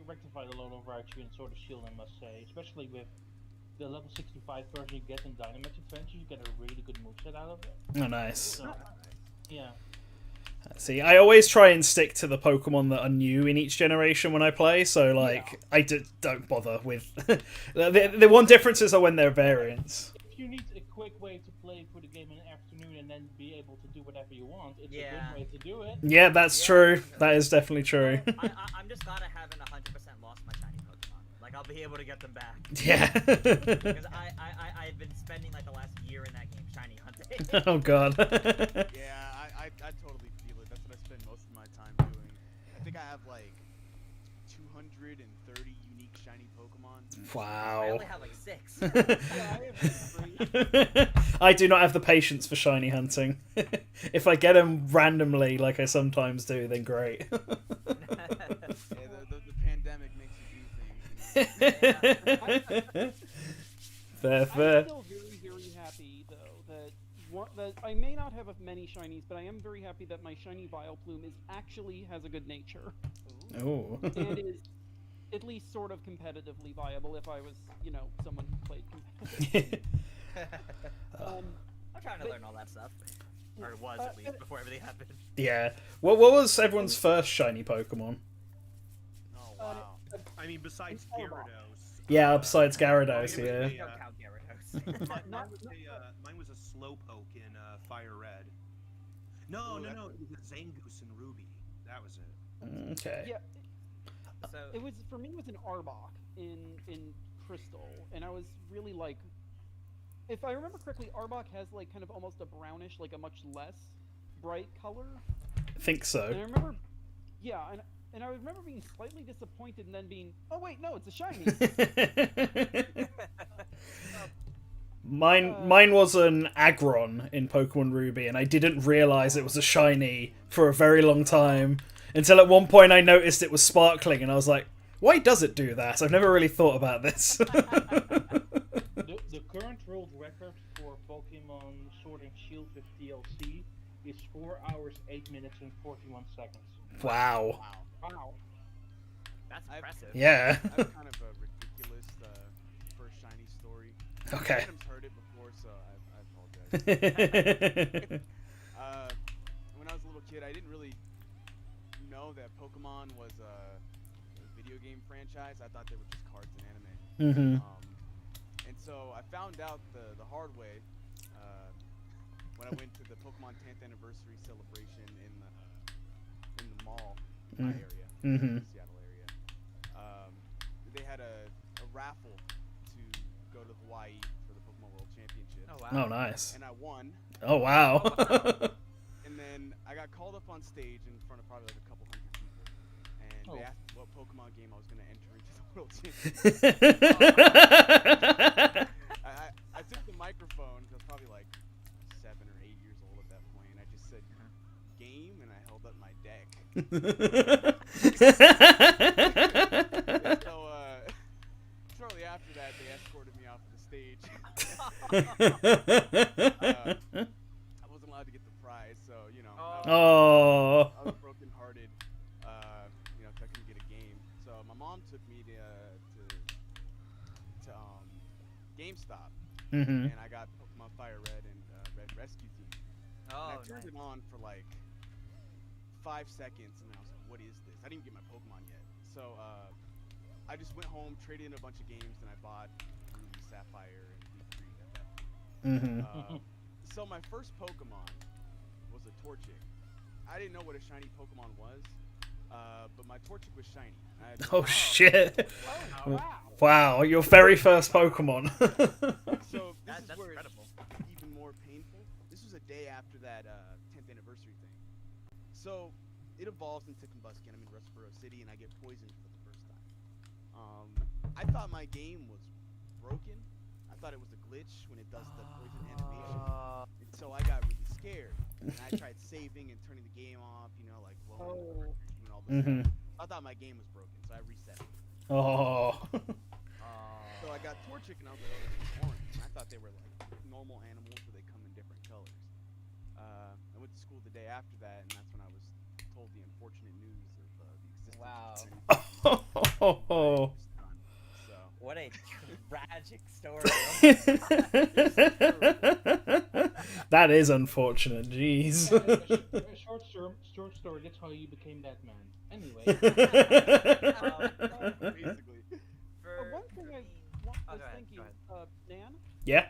rectified the Alolan Raichu and Sword of Shield, I must say, especially with the level 65 version you get in Dynamax Adventure. You get a really good moveset out of it. Oh, nice. So, yeah. See, I always try and stick to the Pokemon that are new in each generation when I play, so, like, I don't bother with... the one differences are when they're variants. If you need a quick way to play through the game in the afternoon and then be able to do whatever you want, it's a good way to do it. Yeah, that's true. That is definitely true. I'm just glad I haven't 100% lost my shiny Pokemon. Like, I'll be able to get them back. Yeah. Because I've been spending, like, the last year in that game shiny hunting. Oh, God. Yeah, I totally feel it. That's what I spend most of my time doing. I think I have like 230 unique shiny Pokemon. Wow. I only have like 6. Yeah, I have 3. I do not have the patience for shiny hunting. If I get them randomly, like I sometimes do, then great. Yeah, the pandemic makes you do things. Fair, I'm fair. still very, very happy though that I may not have many shinies, but I am very happy that my shiny Vileplume actually has a good nature. Ooh. And is at least sort of competitively viable if I was, someone who played competitively. I'm trying to learn all that stuff. Or was, at least, before everything happened. Yeah. What was everyone's first shiny Pokemon? Oh wow. I mean, besides Gyarados. Yeah, besides Gyarados, We yeah. don't count Gyarados. Mine was a Slowpoke in Fire Red. No, it was a Zangoose in Ruby. That was it. Okay. Yeah, So, it was for me. It was an Arbok in Crystal, and I was really like, if I remember correctly, Arbok has like kind of almost a brownish, like a much less bright color. I think so. And I remember, yeah, and I remember being slightly disappointed, and then being, oh wait, no, it's a shiny. Mine was an Aggron in Pokemon Ruby, and I didn't realize it was a shiny for a very long time until at one point I noticed it was sparkling, and I was like, why does it do that? I've never really thought about this. The current world record for Pokemon Sword and Shield with DLC is 4 hours, 8 minutes, and 41 seconds. Wow. Wow. that's impressive. Yeah. I have kind of a ridiculous first shiny story. Okay. Adam's heard it before, so I apologize. When I was a little kid, I didn't really know that Pokemon was a video game franchise. I thought they were just cards and anime. And so I found out the hard way when I went to the Pokemon 10th anniversary celebration in the mall area, the Seattle area. They had a raffle to go to Hawaii for the Pokemon World Championship. Oh, wow. Oh, nice. And I won. Oh, wow. And then I got called up on stage in front of probably like a couple hundred people, and they asked me what Pokemon game I was going to enter into the World Championship. I took the microphone, because I was probably like 7 or 8 years old at that point, and I just said game, and I held So, shortly after that, they escorted me off of the stage. I wasn't allowed to get the prize, so, you know, Oh. I was brokenhearted, you know, 'cause I couldn't get a game. So my mom took me to GameStop, Mm-hmm. and I got Pokemon Fire Red and Red Rescue Team. Oh, And I turned nice. it on for like 5 seconds, and I was like, "What is this?" I didn't get my Pokemon yet, so I just went home, traded in a bunch of games, and I bought Ruby, Sapphire, and Leaf Green at that point. Mm-hmm. So my first Pokemon was a Torchic. I didn't know what a shiny Pokemon was, but my Torchic was shiny. I had Oh shit! Oh, wow. Wow, your very first Pokemon. So this That's is where incredible. it's even more painful. This was a day after that 10th anniversary thing. So it evolves into Combustion. I'm in Rustboro City, and I get poisoned for the first time. I thought my game was broken. I thought it was a glitch when it does the poison animation. And so I got really scared. And I tried saving and turning the game off, you know, like blowing the cartridge and all this Mm-hmm. stuff. I thought my game was broken, so I reset it. Oh. So I got Torchic, and I was like, oh, this is orange. And I thought they were like normal animals where they come in different colors. I went to school the day after that, and that's when I was told the unfortunate news of the existence Wow. of Oh. So What a tragic story. That is unfortunate. Jeez. Short story. That's how you became Batman. Anyway. basically, One thing I was go ahead, thinking, go Nan, Yeah.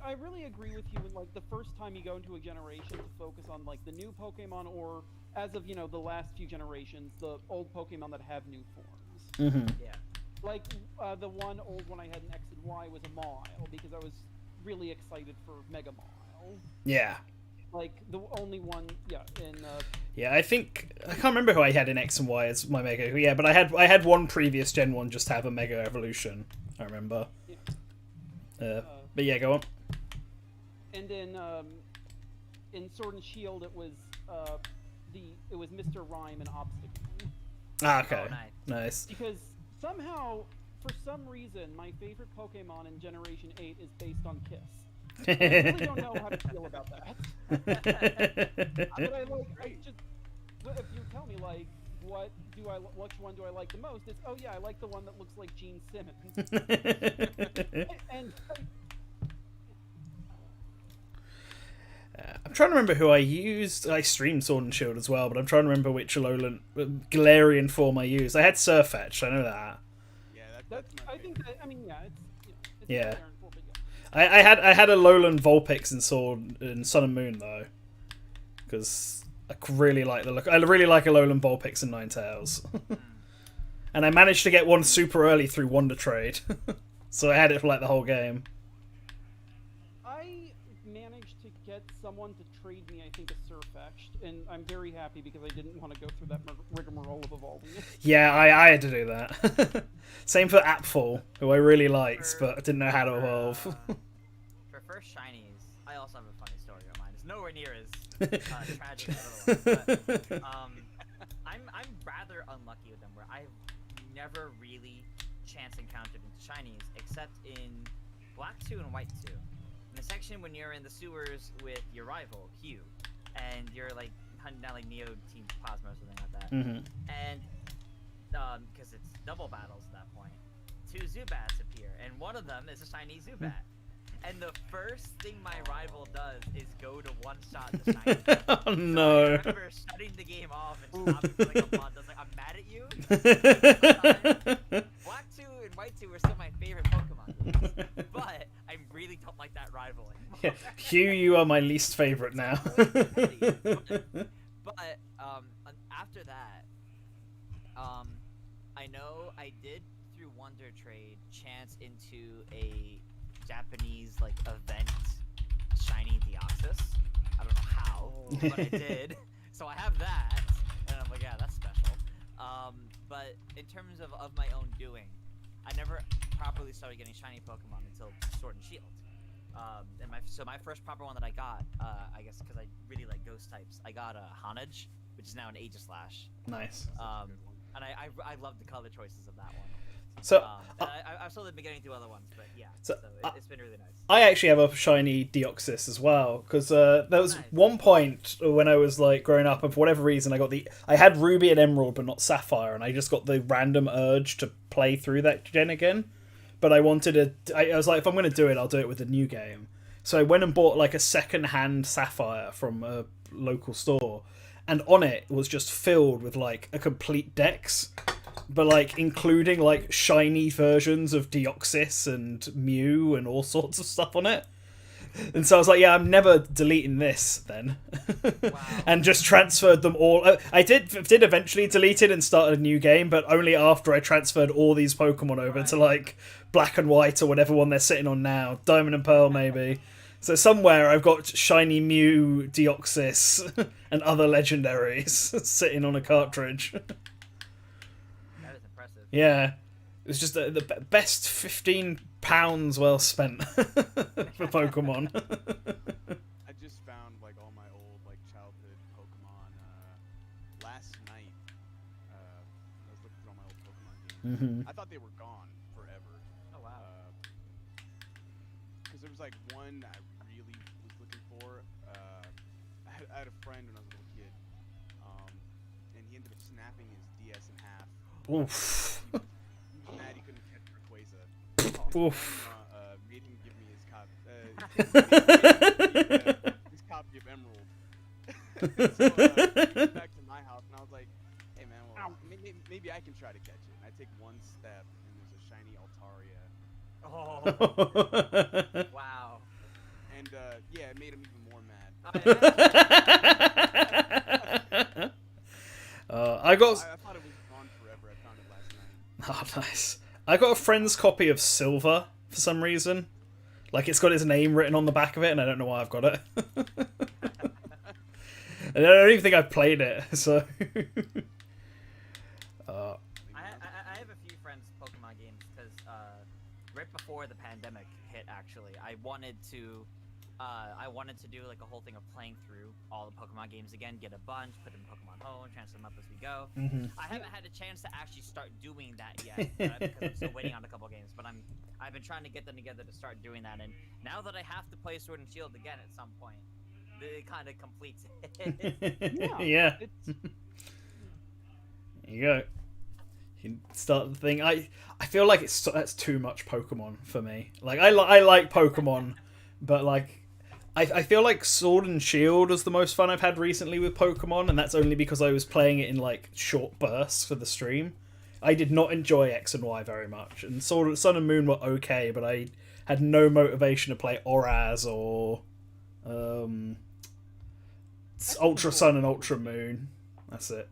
I really agree with you in like the first time you go into a generation to focus on like the new Pokemon, or as of the last few generations, the old Pokemon that have new forms. Mm-hmm. Yeah. Like the one old one I had in X and Y was a Mile, because I was really excited for Mega Mile. Yeah. Like the only one, in Yeah, I think I can't remember who I had in X and Y as my Mega. Yeah, but I had one previous Gen 1 just have a Mega Evolution. I remember. But yeah, go on. and then in Sword and Shield it was Mr. Rhyme and Obstacle. Ah, okay. Oh, nice. Nice. Because somehow, for some reason, my favorite Pokemon in Generation 8 is based on Kiss. I really don't know how to feel about that. But if you tell me, like, which one do I like the most, it's, oh yeah, I like the one that looks like Gene Simmons. And I'm trying to remember who I used. I streamed Sword and Shield as well, but I'm trying to remember which Alolan Galarian form I used. I had Surfetch, I know that. yeah, that's my I think favorite. that, I mean, yeah, it's Yeah. Galarian form, but yeah. I had a Alolan Vulpix in Sword and Sun and Moon though, because I really like the look. I really like Alolan Vulpix and Ninetales, and I managed to get one super early through Wonder Trade, so I had it for like the whole game. I managed to get someone to trade me, I think, a Surfetched, and I'm very happy because I didn't want to go through that rigmarole of evolving it. Yeah, I had to do that. Same for Apfel, who I really liked, but I didn't know how to evolve. For first shinies, I also have a funny story of mine. It's nowhere near as tragic as other ones, but I'm rather unlucky with them, where I've never really chance encountered into shinies, except in Black 2 and White 2. In the section when you're in the sewers with your rival, Hugh, and you're like hunting down like Neo Team Plasma or something like that. Mm-hmm. And because it's double battles at that point, 2 Zubats appear, and one of them is a shiny Zubat. And the first thing my rival does is go to one-shot the shiny. Oh no. I remember shutting the game off and stopping for like a month. I was like, I'm mad at you. Black 2 and White 2 were still my favorite Pokemon games, but I really don't like that rival anymore. Yeah. Hugh, you are my least favorite now. But after that, I know I did through Wonder Trade chance into a Japanese like event shiny Deoxys. I don't know how, but I did. So I have that, and I'm like, yeah, that's special. But in terms of my own doing, I never properly started getting shiny Pokemon until Sword and Shield. And my first proper one that I got, I guess because I really like ghost types, I got a Honedge which is now an Aegislash. Nice. And I love the color choices of that one. So I've slowly been getting through other ones, but yeah. So, It's been really nice. I actually have a shiny Deoxys as well, because there was one point when I was like growing up, and for whatever reason, I had Ruby and Emerald, but not Sapphire, and I just got the random urge to play through that gen again. But I wanted I was like, if I'm going to do it, I'll do it with a new game. So I went and bought like a second-hand Sapphire from a local store, and on it was just filled with like a complete Dex, but like including like shiny versions of Deoxys and Mew and all sorts of stuff on it. And so I was like, yeah, I'm never deleting this then. Wow. And just transferred them all. I did eventually delete it and start a new game, but only after I transferred all these Pokemon over to like Black and White or whatever one they're sitting on now. Diamond and Pearl maybe. So somewhere I've got shiny Mew, Deoxys, and other legendaries sitting on a cartridge. That is impressive. Yeah. It was just the best £15 well spent for Pokemon. I just found like all my old like childhood Pokemon last night. I was looking through all my old Pokemon games. Mm-hmm. I thought they were gone forever. Oh wow. Because there was like one I really was looking for. I had a friend when I was a little kid, and he ended up snapping his DS in half. Oof. He was mad he couldn't catch Rayquaza. Oof. Made him give me his copy of Emerald. So I went back to my house and I was like, "Hey man, well, maybe I can try to catch it." And I take one step and there's a shiny Altaria. Oh. Wow. And yeah, it made him even more mad. I got. I thought it was gone forever. I found it last night. Oh, nice. I got a friend's copy of Silver for some reason. Like, it's got his name written on the back of it, and I don't know why I've got it. And I don't even think I've played it, so... I have a few friends Pokemon games, because right before the pandemic hit, actually, I wanted to do like a whole thing of playing through all the Pokemon games again, get a bunch, put them in Pokemon Home, transfer them up as we go. Mm-hmm. I haven't had a chance to actually start doing that yet, because I'm still waiting on a couple games, but I've been trying to get them together to start doing that, and now that I have to play Sword and Shield again at some point, it kind of completes it. Yeah. There you go. You can start the thing. I feel like that's too much Pokemon for me. Like, I like Pokemon, but like... I feel like Sword and Shield is the most fun I've had recently with Pokemon, and that's only because I was playing it in like short bursts for the stream. I did not enjoy X and Y very much, and Sun and Moon were okay, but I had no motivation to play Oraz or Ultra Sun and Ultra Moon. That's it.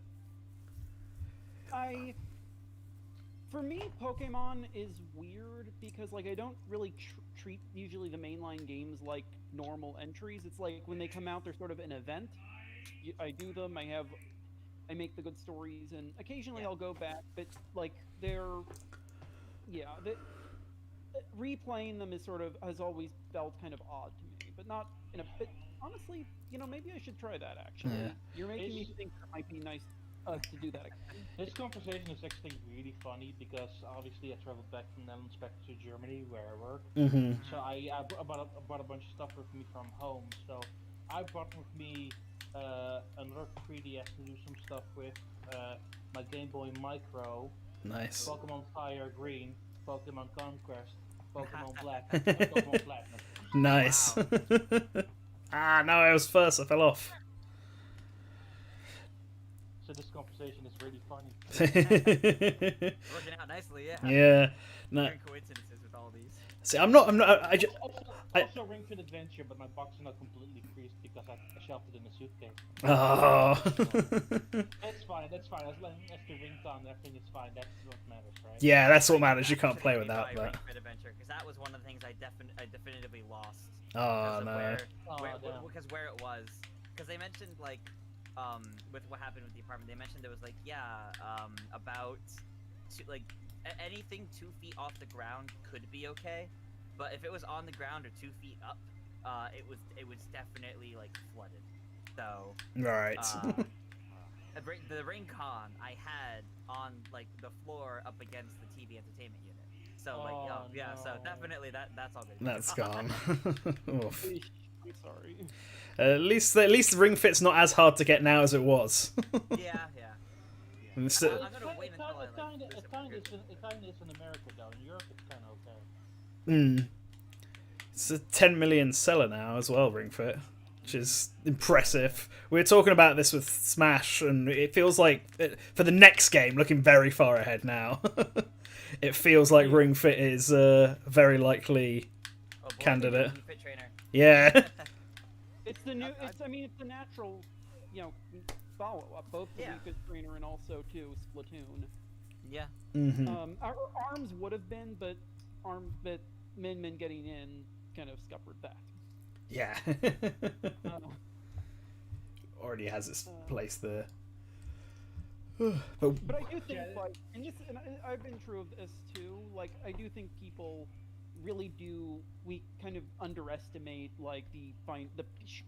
For me, Pokemon is weird because like I don't really treat usually the mainline games like normal entries. It's like when they come out, they're sort of an event. I do them. I make the good stories, and occasionally I'll go back. But like replaying them is has always felt kind of odd to me. But not in a. But honestly, maybe I should try that. Actually, you're making me think it might be nice to do that again. This conversation is actually really funny because obviously I traveled back from Netherlands back to Germany where I work. Mm-hmm. So I brought a bunch of stuff with me from home. So I brought with me another 3DS to do some stuff with, my Game Boy Micro, Nice. Pokemon Fire Green, Pokemon Conquest, Pokemon Black, and Pokemon Platinum. Nice. Wow. No, I was first. I fell off. So this conversation is really funny. Working out nicely, yeah. Yeah. No. Weird coincidences with all these. See, I'm not. I just. Also Ring Fit Adventure, but my box is not completely creased because I shelved it in a suitcase. Oh. That's fine. As long as the ring's on, everything is fine. That's what matters, right? Yeah, that's what matters. You can't play without Ring that. Fit Adventure, because that was one of the things I definitively lost. Oh no. Because where it was, because they mentioned like, with what happened with the apartment, they mentioned there was like, about anything 2 feet off the ground could be okay, but if it was on the ground or 2 feet up, it was definitely like flooded. So Right. the Ring Con I had on like the floor up against the TV entertainment unit. So like yeah, so definitely that's all good. That's gone. Oof. I'm sorry. At least the Ring Fit's not as hard to get now as it was. Yeah. And I'm still- gonna wait until I It kind lose it. of is in America though. In Europe, it's kind of okay. It's a 10 million seller now as well, Ring Fit, which is impressive. We were talking about this with Smash, and it feels like for the next game, looking very far ahead now. It feels like Ring Fit is a very likely Oh, boy, candidate. Wii Fit trainer. Yeah. It's the new. It's the natural, follow up. Both the Yeah. Wii Fit Trainer and also Splatoon. Yeah. Our Arms would have been, but Min Min getting in kind of scuppered that. Yeah. Uh, Already has its place there. But I do think, I've been true of this too. Like, I do think people really do. We kind of underestimate like the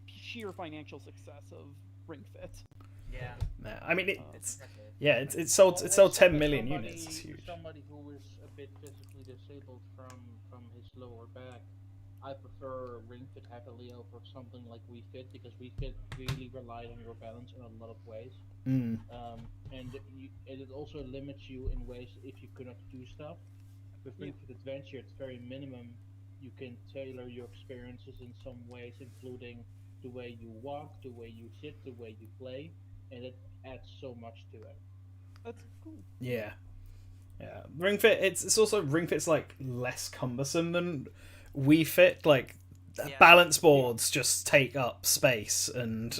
sheer financial success of Ring Fit. Yeah. Nah, I mean, Exactly. it sold 10 As million somebody- units. It's huge. Somebody who is a bit physically disabled from his lower back, I prefer Ring Fit heavily over something like Wii Fit because Wii Fit really relied on your balance in a lot of ways. And it also limits you in ways if you cannot do stuff. With Ring Fit Adventure, it's very minimum. You can tailor your experiences in some ways, including the way you walk, the way you sit, the way you play, and it adds so much to it. That's cool. Yeah. Ring Fit. It's also Ring Fit's like less cumbersome than Wii Fit. Like balance boards just take up space, and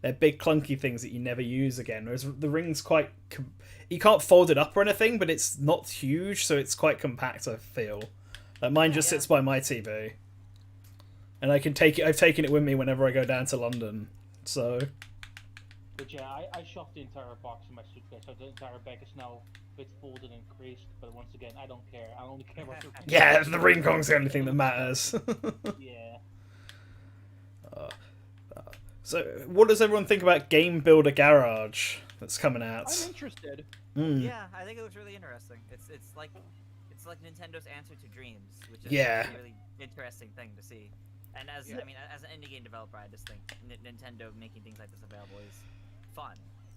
they're big clunky things that you never use again. Whereas the Ring's quite. You can't fold it up or anything, but it's not huge, so it's quite compact. I feel. Like mine just sits by my TV, and I can take it. I've taken it with me whenever I go down to London. So. But yeah, I shoved the entire box in my suitcase, so the entire bag is now a bit folded and creased. But once again, I don't care. I only care about the Yeah, the Ring Kong's the only thing that matters. Yeah. So, what does everyone think about Game Builder Garage that's coming out? I'm interested. Yeah, I think it looks really interesting. It's like Nintendo's answer to Dreams, which is a really interesting thing to see. And as an indie game developer, I just think Nintendo making things like this available is fun.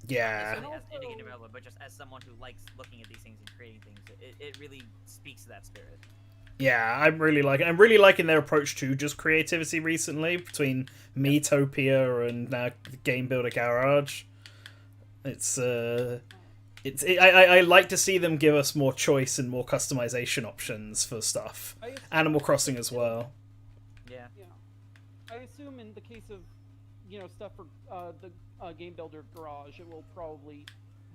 Yeah. Not necessarily as an indie game developer, but just as someone who likes looking at these things and creating things, it really speaks to that spirit. Yeah, I'm really liking their approach to just creativity recently between Miitopia and now Game Builder Garage. I like to see them give us more choice and more customization options for stuff. Animal Crossing as well. Yeah. I assume in the case of, stuff for the Game Builder Garage, it will probably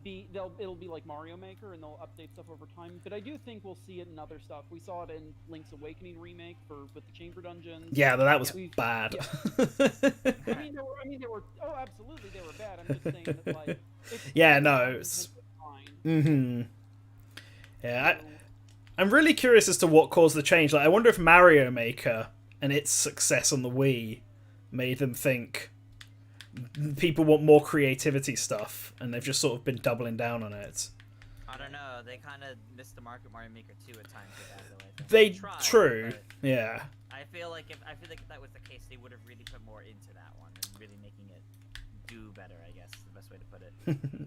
be it'll be like Mario Maker, and they'll update stuff over time. But I do think we'll see it in other stuff. We saw it in Link's Awakening remake with the Chamber Dungeons. Yeah, that was bad. Yeah. They were. Oh, absolutely, they were bad. I'm just saying that like. It's Yeah, I'm really curious as to what caused the change. Like, I wonder if Mario Maker and its success on the Wii made them think people want more creativity stuff, and they've just sort of been doubling down on it. I don't know. They kind of missed the mark with Mario Maker 2 at times with that, though. I think. They tried, true, but yeah. I feel like if that was the case, they would have really put more into that one and really making it do better. I guess is the best way to put it.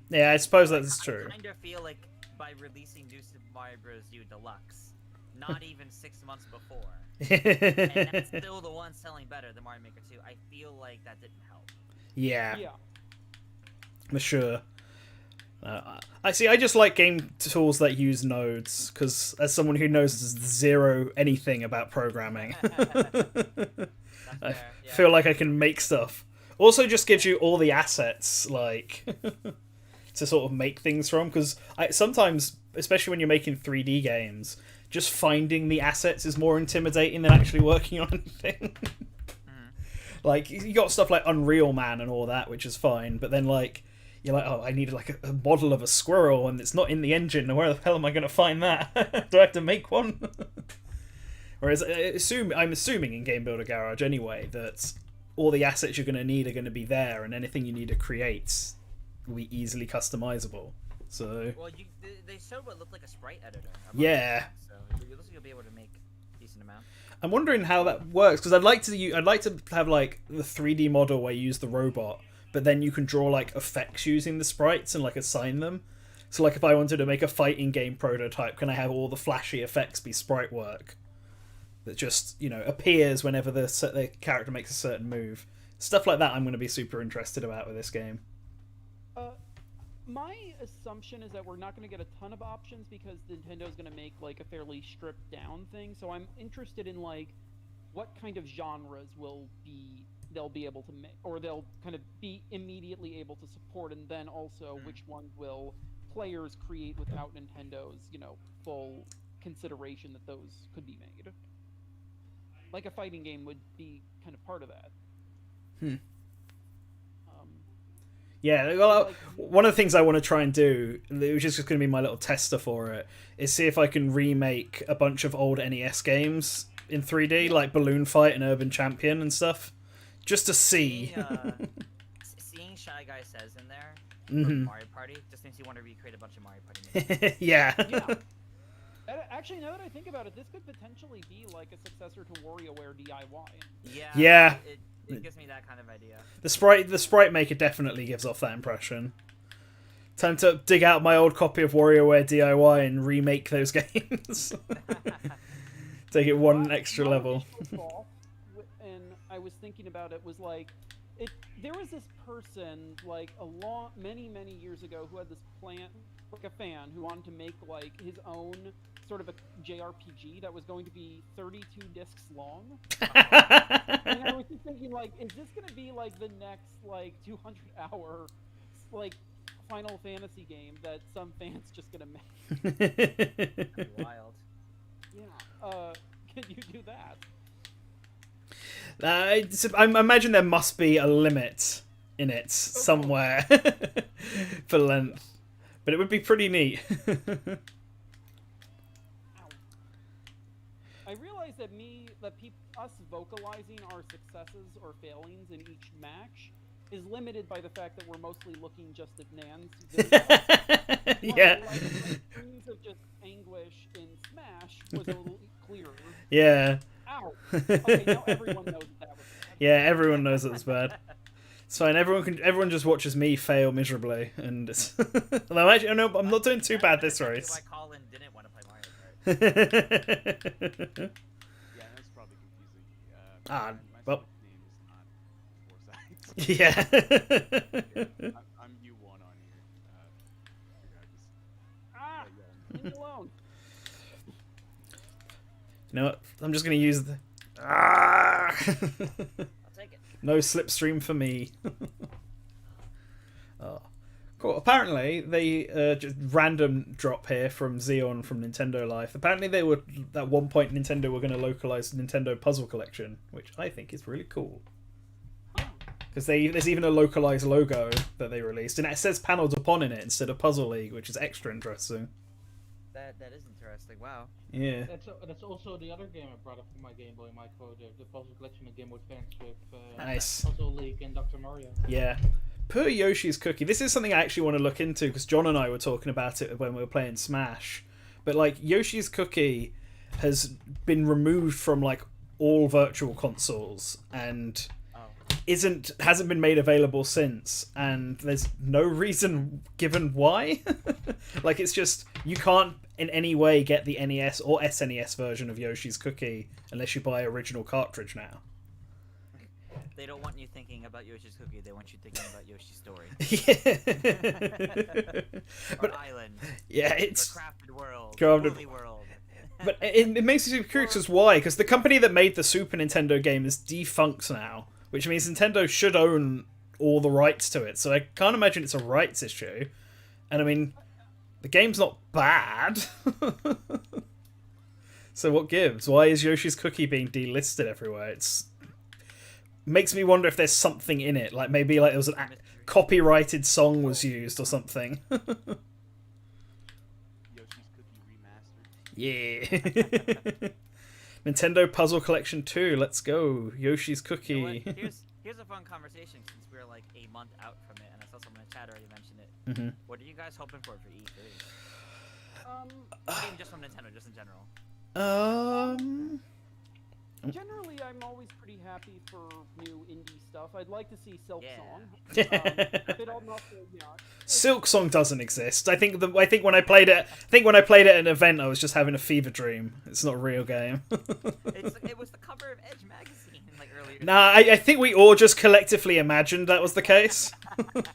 Yeah, I suppose that's true. I kind of feel like by releasing New Super Mario Bros. U Deluxe, not even 6 months before, and that's still the one selling better than Mario Maker 2, I feel like that didn't help. Yeah. For sure. I just like game tools that use nodes, because as someone who knows zero anything about programming, I feel like I can make stuff. Also just gives you all the assets, like, to sort of make things from, because sometimes, especially when you're making 3D games, just finding the assets is more intimidating than actually working on anything. Like, you got stuff like Unreal Man and all that, which is fine, but then, like, you're like, oh, I need, like, a model of a squirrel, and it's not in the engine, and where the hell am I going to find that? Do I have to make one? Whereas, I'm assuming in Game Builder Garage, anyway, that all the assets you're going to need are going to be there, and anything you need to create will be easily customizable. So Well, they showed what looked like a sprite editor. Yeah. So it looks like you'll be able to make a decent amount. I'm wondering how that works, because I'd like to have like the 3D model where you use the robot, but then you can draw like effects using the sprites and like assign them. So like if I wanted to make a fighting game prototype, can I have all the flashy effects be sprite work that just, appears whenever the character makes a certain move? Stuff like that I'm going to be super interested about with this game. My assumption is that we're not going to get a ton of options because Nintendo's going to make like a fairly stripped down thing. So I'm interested in like what kind of genres they'll be able to make, or they'll kind of be immediately able to support, and then also which ones will players create without Nintendo's, full consideration that those could be made. Like a fighting game would be kind of part of that. Yeah, well, one of the things I want to try and do, which is just going to be my little tester for it, is see if I can remake a bunch of old NES games in 3D, like Balloon Fight and Urban Champion and stuff, just to see. Seeing Shy Guy Says in there for Mario Party just makes you want to recreate a bunch of Mario Party games. Yeah. Actually, now that I think about it, this could potentially be like a successor to WarioWare DIY. Yeah. It gives me that kind of idea. The sprite maker definitely gives off that impression. Time to dig out my old copy of WarioWare DIY and remake those games. Take it one extra level. And I was thinking about it, was like, there was this person like many years ago who had this like a fan who wanted to make like his own sort of a JRPG that was going to be 32 discs long. And I was just thinking, like, is this going to be like the next like 200-hour like Final Fantasy game that some fans just gonna make? That'd be wild. Yeah. Can you do that? I imagine there must be a limit in it somewhere for length, but it would be pretty neat. I realize that us vocalizing our successes or failings in each match is limited by the fact that we're mostly looking just at Nan's videos. Yeah. Like screams of just anguish in Smash was a little clearer. Yeah. Ow. Okay, now everyone knows that was bad. Yeah, everyone knows it was bad. It's fine. Everyone just watches me fail miserably, and it's... Although actually, no, I'm not doing too bad this race. Why Colin didn't want to play Mario Kart. Yeah, that's probably confusing. Ah, my well. name is not Yeah. I'm U1 on here. Leave me alone. You know what? I'm just going to use the... I'll take it. No slipstream for me. Oh. Cool. Apparently, they just random drop here from Xeon from Nintendo Life. Apparently, they were at one point Nintendo were going to localize Nintendo Puzzle Collection, which I think is really cool. Because there's even a localized logo that they released, and it says Paneled Upon in it instead of Puzzle League, which is extra interesting. That is interesting. Wow. Yeah. That's also the other game I brought up for my Game Boy Micro, the Puzzle Collection of Game Boy Advance with Nice. Puzzle League and Dr. Mario. Yeah. Per Yoshi's Cookie. This is something I actually want to look into because John and I were talking about it when we were playing Smash. But like Yoshi's Cookie has been removed from like all virtual consoles and hasn't been made available since, and there's no reason given why. Like it's just you can't in any way get the NES or SNES version of Yoshi's Cookie unless you buy original cartridge now. They don't want you thinking about Yoshi's Cookie. They want you thinking about Yoshi's Story. But Island. Yeah, it's Crafted World. Crafted World. But it makes me super curious as why, because the company that made the Super Nintendo game is defunct now, which means Nintendo should own all the rights to it. So I can't imagine it's a rights issue. And I mean, the game's not bad. So what gives? Why is Yoshi's Cookie being delisted everywhere? It's makes me wonder if there's something in it, like maybe like there was a copyrighted song was used or something. Yoshi's Cookie Remastered. Yeah. Nintendo Puzzle Collection 2, let's go. Yoshi's Cookie. You know what? Here's here's a fun conversation since we're like a month out from it, and I saw someone in chat already mention it. What are you guys hoping for E3? Not even just from Nintendo, just in general. Generally, I'm always pretty happy for new indie stuff. I'd like to see Silk Song. Silk Song doesn't exist. I think when I played it, at an event, I was just having a fever dream. It's not a real game. It was the cover of Edge magazine like earlier. Nah, I think we all just collectively imagined that was the case. Look,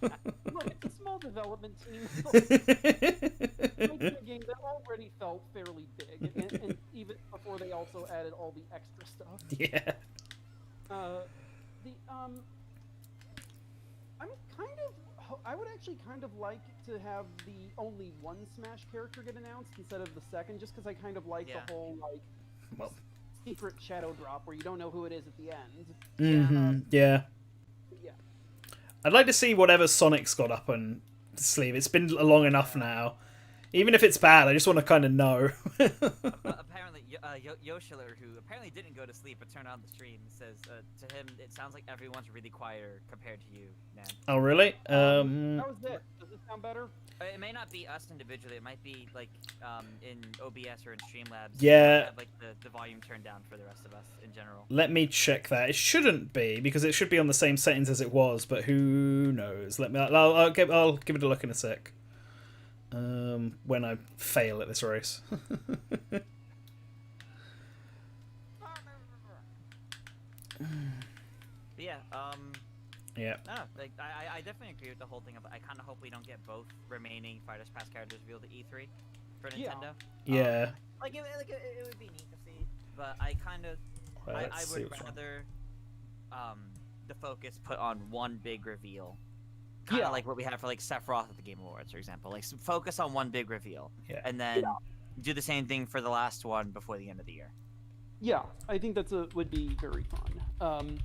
it's a small development team. A game that already felt fairly big, and even before they also added all the extra stuff. Yeah. I would actually kind of like to have the only one Smash character get announced instead of the second, just because I kind of like the whole secret shadow drop where you don't know who it is at the end. Yeah. Yeah. I'd like to see whatever Sonic's got up on sleeve. It's been long enough now. Even if it's bad, I just want to kind of know. Apparently, Yoshi, who apparently didn't go to sleep but turned on the stream, says to him, it sounds like everyone's really quieter compared to you, man. Oh, really? How was it? Does it sound better? It may not be us individually. It might be like in OBS or in Streamlabs. Yeah. Have, like the volume turned down for the rest of us in general. Let me check that. It shouldn't be, because it should be on the same settings as it was, but who knows? I'll give it a look in a sec. When I fail at this race. Yeah. Yeah. No, like I definitely agree with the whole thing. I kind of hope we don't get both remaining Fighters Pass characters revealed at E3 for Nintendo. Yeah. It would be neat to see, but I kind of I would rather the focus put on one big reveal. Kind of like what we had for like Sephiroth at the Game Awards, for example. Like focus on one big reveal, and then do the same thing for the last one before the end of the year. Yeah, I think would be very fun.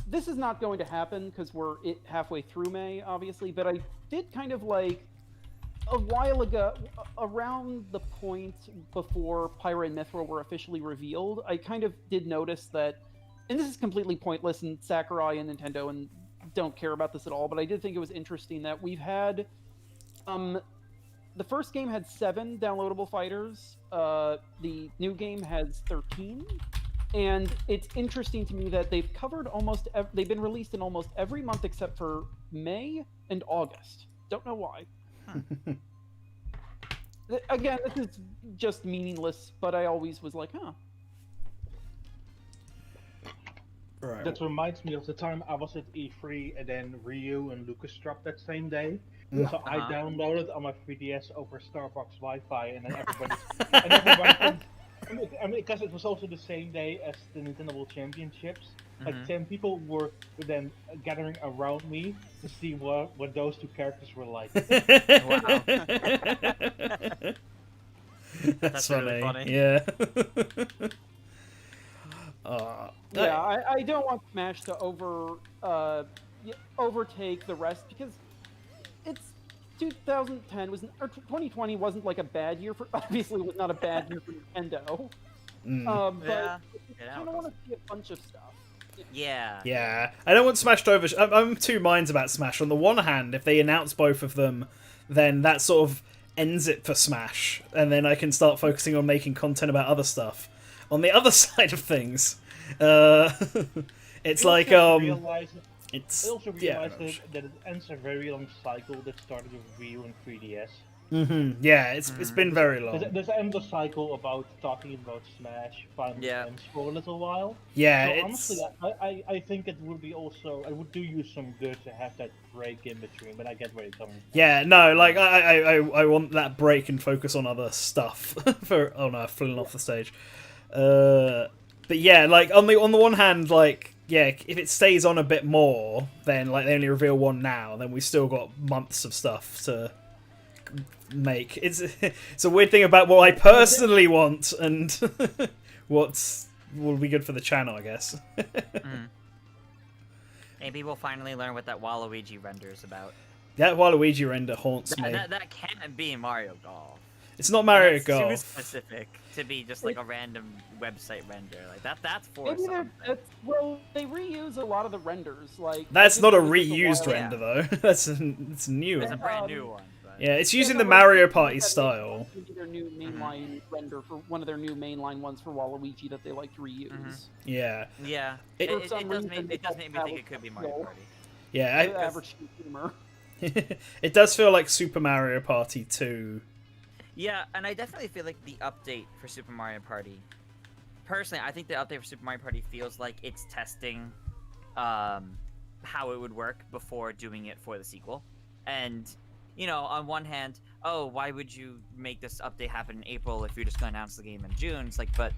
This is not going to happen because we're halfway through May, obviously. But I did kind of like a while ago, around the point before Pyra and Mythra were officially revealed. I kind of did notice that. And this is completely pointless, and Sakurai and Nintendo and don't care about this at all, but I did think it was interesting that we've had... the first game had 7 downloadable fighters. The new game has 13. And it's interesting to me that they've covered they've been released in almost every month except for May and August. Don't know why. Again, this is just meaningless, but I always was like, huh. Right. That reminds me of the time I was at E3 and then Ryu and Lucas dropped that same day. So I downloaded on my 3DS over Starbucks Wi-Fi, and then everybody I mean, because it was also the same day as the Nintendo World Championships. Like 10 people were then gathering around me to see what those two characters were like. Wow. That's really funny. Yeah. I don't want Smash to overtake the rest because it's 2010 or 2020 wasn't like a bad year for. Obviously, it was not a bad year for Nintendo. But I kind of want to see a bunch of stuff. Yeah. Yeah. I don't want Smash to over. I'm two minds about Smash. On the one hand, if they announce both of them, then that sort of ends it for Smash, and then I can start focusing on making content about other stuff. On the other side of things. It's like I also realized that it ends a very long cycle that started with Wii U and 3DS. Yeah, it's been very long. There's an endless cycle about talking about Smash finally ends for a little while. Yeah, so honestly, I think it would be it would do you some good to have that break in between. But I get where you're coming from. Yeah, no, like I want that break and focus on other stuff. I've fallen off the stage. But yeah, like on the one hand, like if it stays on a bit more, then like they only reveal one now, then we've still got months of stuff to make. It's a weird thing about what I personally want and what will be good for the channel, I guess. Maybe we'll finally learn what that Waluigi render is about. That Waluigi render haunts me. That can't be Mario Golf. It's not Mario That's too Golf. specific to be just like a random website render. Like that's for Maybe something. well, they reuse a lot of the renders. Like That's I not a did notice reused while- render though. It's new. It's a brand new one. But... Yeah, it's using Yeah, the no, Mario it's Party that style. maybe their new mainline render for one of their new mainline ones for Waluigi that they like to reuse. Yeah. Yeah, It- it, For it, some does reason, make they it does make me don't think have it could be a Mario skill. Party. Yeah, The average consumer. it does feel like Super Mario Party 2. Yeah, and I definitely feel like the update for Super Mario Party. Personally, I think the update for Super Mario Party feels like it's testing how it would work before doing it for the sequel. And, you know, on one hand, oh, why would you make this update happen in April if you're just going to announce the game in June? It's like, but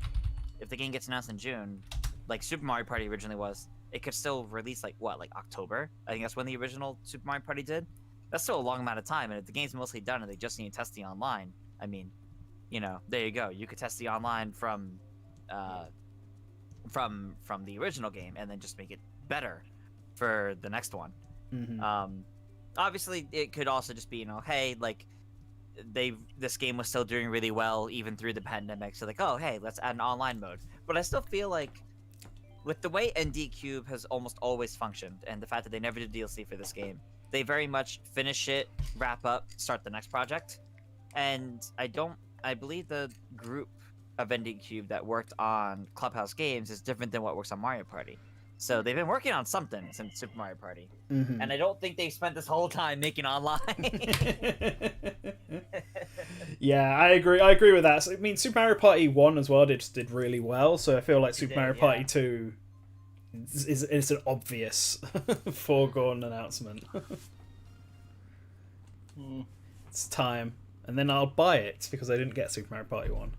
if the game gets announced in June, like Super Mario Party originally was, it could still release, like, what, like October? I think that's when the original Super Mario Party did. That's still a long amount of time, and if the game's mostly done and they just need to test the online, I mean, you know, there you go. You could test the online from the original game and then just make it better for the next one. Obviously, it could also just be, you know, hey, like, this game was still doing really well even through the pandemic, so like, oh, hey, let's add an online mode. But I still feel like, with the way ND Cube has almost always functioned, and the fact that they never did DLC for this game, they very much finish it, wrap up, start the next project. And I believe the group of ND Cube that worked on Clubhouse Games is different than what works on Mario Party. So they've been working on something since Super Mario Party. And I don't think they've spent this whole time making online. Yeah, I agree with that. So, I mean, Super Mario Party 1 as well did really well, so I feel like Super Mario Party 2 is an obvious foregone announcement. It's time. And then I'll buy it because I didn't get Super Mario Party 1.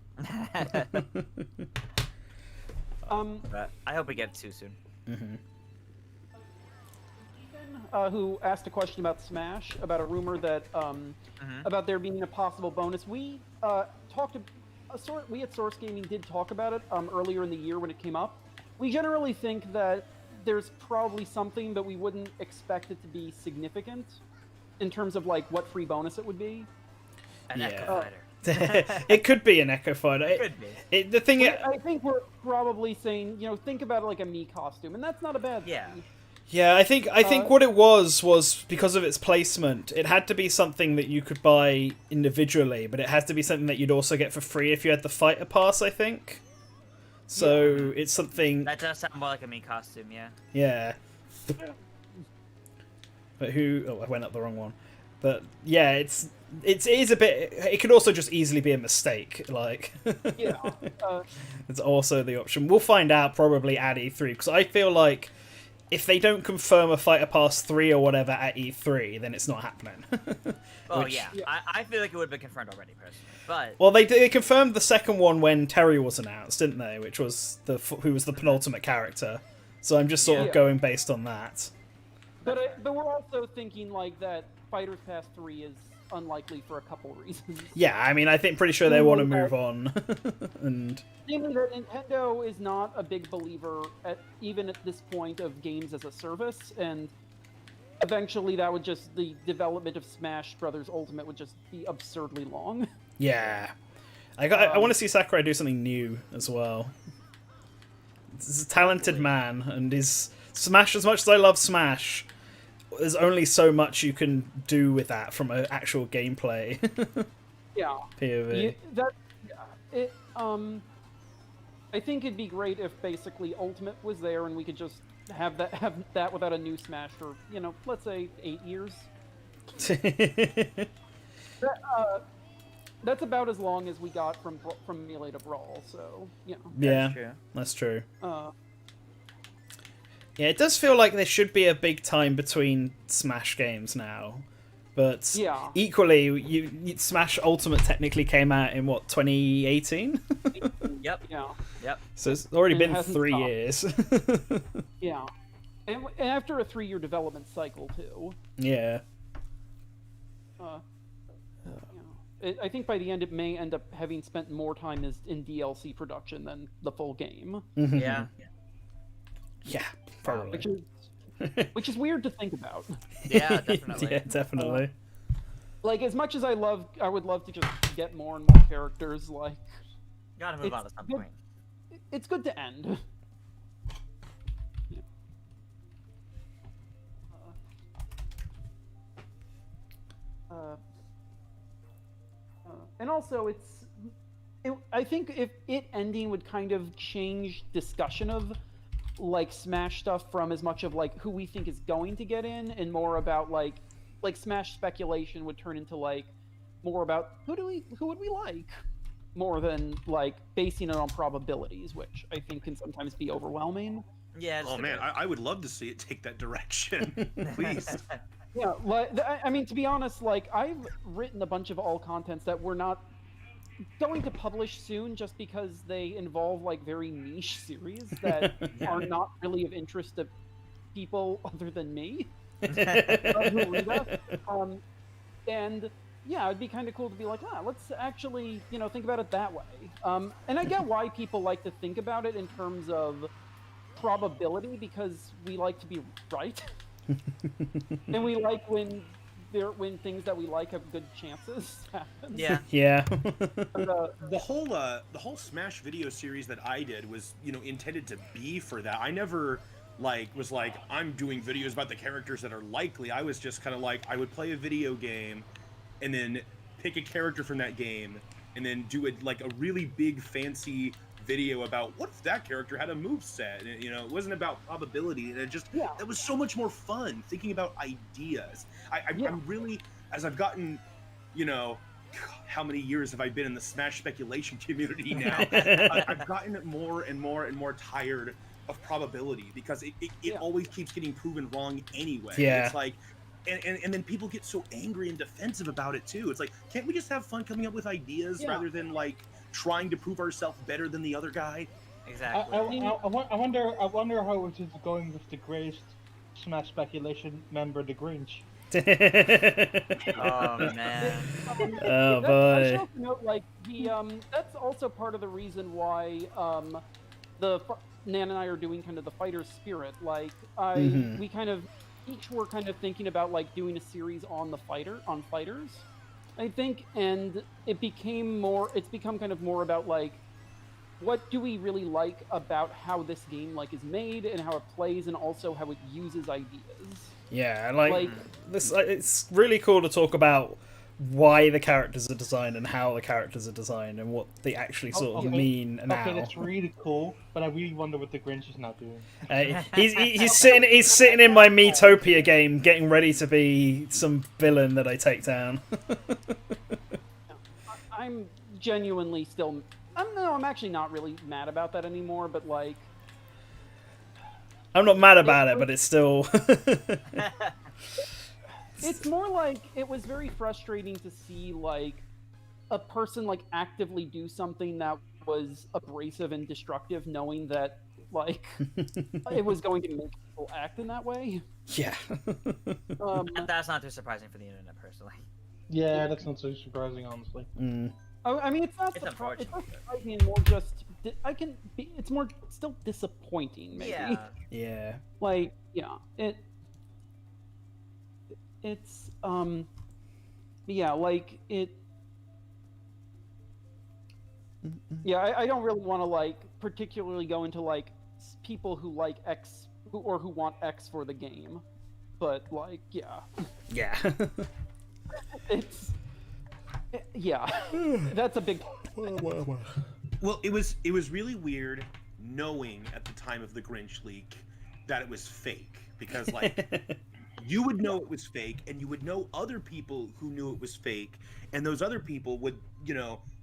But I hope we get it too soon. Who asked a question about Smash, about a rumor that about there being a possible bonus. We we at Source Gaming did talk about it earlier in the year when it came up. We generally think that there's probably something, but we wouldn't expect it to be significant in terms of like what free bonus it would be. An Echo Fighter. It could be an Echo Fighter. It could be. The thing I think we're probably saying, you know, think about it like a Mii costume, and that's not a bad thing. Yeah, I think what it was because of its placement. It had to be something that you could buy individually, but it had to be something that you'd also get for free if you had the Fighter Pass, I think. So it's something That does sound more like a Mii costume, yeah. Yeah. But I went up the wrong one. But yeah, it is a bit. It could also just easily be a mistake. Like, Yeah. it's also the option. We'll find out probably at E3 because I feel like if they don't confirm a Fighter Pass 3 or whatever at E3, then it's not happening. Oh yeah. I feel like it would have been confirmed already, personally. But Well, they confirmed the second one when Terry was announced, didn't they? Which was who was the penultimate character. So I'm just sort of going based on that. But we're also thinking like that Fighters Pass 3 is unlikely for a couple reasons. Yeah, I mean, pretty sure they want to move on. And Namely that Nintendo is not a big believer even at this point of games as a service, and eventually the development of Smash Brothers Ultimate would just be absurdly long. yeah, I want to see Sakurai do something new as well. He's a talented man, and his Smash, as much as I love Smash, there's only so much you can do with that from an actual gameplay Yeah. POV. I think it'd be great if basically Ultimate was there and we could just have that without a new Smash for, you know, let's say 8 years. That's about as long as we got from Melee to Brawl, so, you know. Yeah, that's true. Uh, Yeah, it does feel like there should be a big time between Smash games now. But Yeah. equally, Smash Ultimate technically came out in, what, 2018? Yep. Yeah. Yep. So it's already And it been hasn't 3 stopped. years. Yeah. And after a 3-year development cycle, too. Yeah. I think by the end it may end up having spent more time in DLC production than the full game. Yeah. Yeah, probably. Which is weird to think about. Yeah, definitely. Yeah, definitely. Like, as much as I would love to just get more and more characters, like Gotta move on at some point. it's good to end. And also, I think if it ending would kind of change discussion of like Smash stuff from as much of like who we think is going to get in and more about like Smash speculation would turn into like more about who would we like more than like basing it on probabilities, which I think can sometimes be overwhelming. Yeah. Oh man, I would love to see it take that direction. Please. Yeah, like I mean, to be honest, like I've written a bunch of all contents that we're not going to publish soon, just because they involve like very niche series that are not really of interest to people other than me. Who read us. And yeah, it'd be kind of cool to be like, let's actually, think about it that way. And I get why people like to think about it in terms of probability, because we like to be right. And we like when things that we like have good chances happen. Yeah. Yeah. The whole Smash video series that I did was, intended to be for that. I never was like, I'm doing videos about the characters that are likely. I was just kind of like, I would play a video game and then pick a character from that game and then do a really big fancy video about what if that character had a moveset. And, it wasn't about probability, and it was so much more fun thinking about ideas. I'm really, as I've gotten, how many years have I been in the Smash speculation community now? I've gotten more and more and more tired of probability, because it always keeps getting proven wrong anyway. Yeah. It's like, and then people get so angry and defensive about it too. It's like, can't we just have fun coming up with ideas rather than trying to prove ourselves better than the other guy? Exactly. I wonder how it is going with the greatest Smash speculation member, the Grinch. Oh man. Oh I boy. should also note, that's also part of the reason why Nan and I are doing kind of the fighter spirit. We kind of each were kind of thinking about doing a series on fighters, I think, and it's become kind of more about what do we really like about how this game is made and how it plays, and also how it uses ideas. Yeah, this. It's really cool to talk about why the characters are designed and how the characters are designed and what they actually sort of mean now. Okay, that's really cool, but I really wonder what the Grinch is now doing. He's sitting in my Metopia game, getting ready to be some villain that I take down. I'm genuinely still. I'm actually not really mad about that anymore, but I'm not mad about it, but it's still. It's more it was very frustrating to see a person actively do something that was abrasive and destructive, knowing that it was going to make people act in that way. Yeah. That's not too surprising for the internet, personally. Yeah, that's not so surprising, honestly. Mm. I mean, it's not surprising, more just it's more still disappointing, maybe. Yeah. Yeah. It's I don't really want to particularly go into people who like X or who want X for the game, but yeah. That's a big. Well, it was really weird knowing at the time of the Grinch leak that it was fake, because you would know it was fake, and you would know other people who knew it was fake, and those other people would,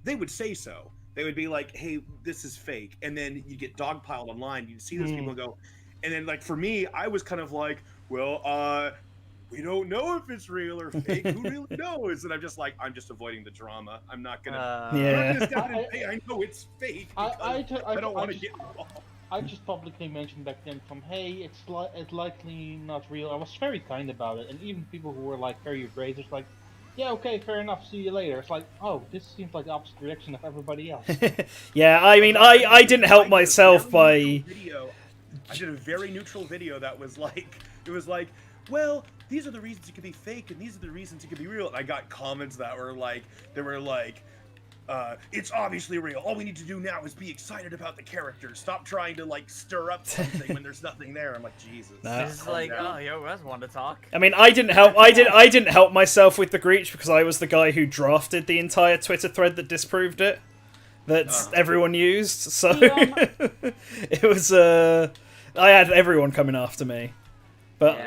they would say so. They would be like, hey, this is fake. And then you get dogpiled online. You'd see those people go, and then for me, I was kind of like, well, we don't know if it's real or fake. Who really knows? And I'm just avoiding the drama. I'm not gonna. I know it's fake. I don't want to get involved. I just publicly mentioned back then hey, it's likely not real. I was very kind about it, and even people who were very abrasive, yeah, okay, fair enough, see you later. It's this seems like the opposite direction of everybody else. Yeah, I mean, I didn't help myself by. I did a very neutral video that was it was well, these are the reasons it could be fake, and these are the reasons it could be real. And I got comments that were it's obviously real. All we need to do now is be excited about the characters. Stop trying to like stir up something when there's nothing there. I'm like, Jesus. It's like, oh, yo, that's one to talk. I mean, I didn't help. I didn't help myself with the Grinch because I was the guy who drafted the entire Twitter thread that disproved it. That everyone used. So it was. I had everyone coming after me, but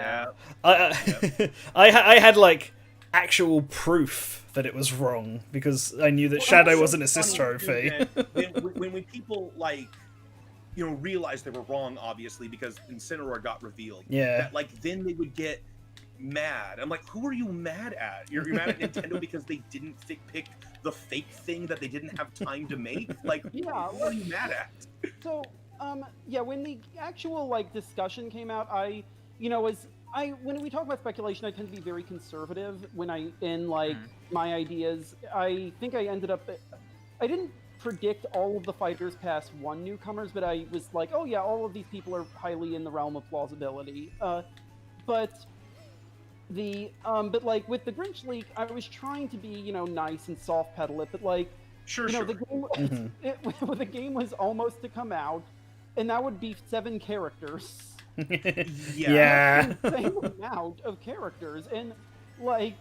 I had like actual proof that it was wrong because I knew that Shadow was an assist trophy. when people like, you know, realized they were wrong, obviously because Incineroar got revealed. Yeah. That, like then they would get mad. I'm like, who are you mad at? You're mad at Nintendo because they didn't pick the fake thing that they didn't have time to make? Like, what are you mad at? So, yeah, when the actual like discussion came out, when we talk about speculation, I tend to be very conservative when my ideas. I think I ended up. I didn't predict all of the fighters past 1 newcomers, but I was like, oh yeah, all of these people are highly in the realm of plausibility. But like with the Grinch Leak, I was trying to be, nice and soft pedal it, but like, the game was almost to come out, and that would be 7 characters. Yeah. Insane amount of characters, and like.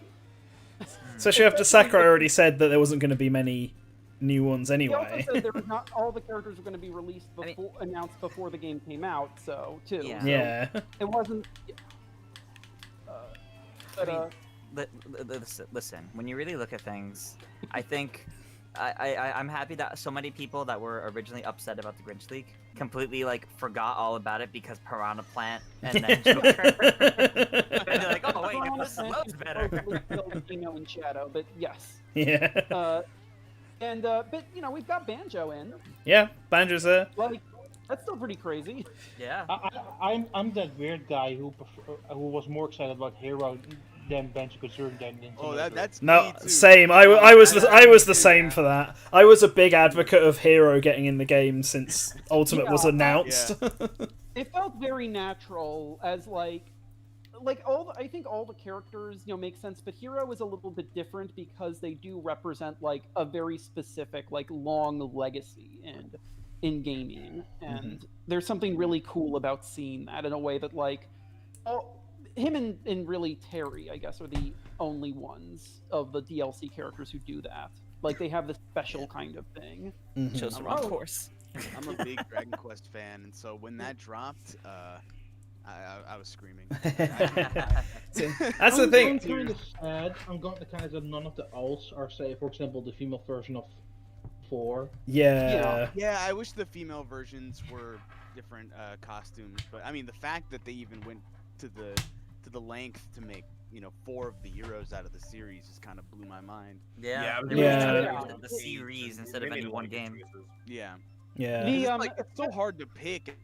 Especially after Sakurai already said that there wasn't going to be many new ones anyway. He also said not all the characters were going to be released announced before the game came out, so too. Yeah. So it wasn't. Listen, when you really look at things, I think I'm happy that so many people that were originally upset about the Grinch Leak completely like forgot all about it because Piranha Plant and then Joker. And they're like, oh wait, no, this is loads better. In Shadow, but yes. Yeah. But we've got Banjo in. Yeah, Banjo's there. Like, that's still pretty crazy. Yeah. I'm that weird guy who was more excited about Hero than Banjo Kazooie than Nintendo. Oh, that's no, me too. same. I was the same for that. I was a big advocate of Hero getting in the game since Ultimate was announced. It felt very natural as I think all the characters make sense, but Hero is a little bit different because they do represent like a very specific long legacy in gaming, and there's something really cool about seeing that in a way that him and really Terry, I guess, are the only ones of the DLC characters who do that. Like, they have this special kind of thing. Chose the wrong course. I'm a big Dragon Quest fan, and so when that dropped, I was screaming. That's the thing. I'm kind of sad. I'm going to kind of that none of the alts are, say, for example, the female version of 4. Yeah. Yeah, I wish the female versions were different costumes, but I mean, the fact that they even went to the length to make 4 of the heroes out of the series just kind of blew my mind. The series instead of any one game. Yeah. It's so hard to pick.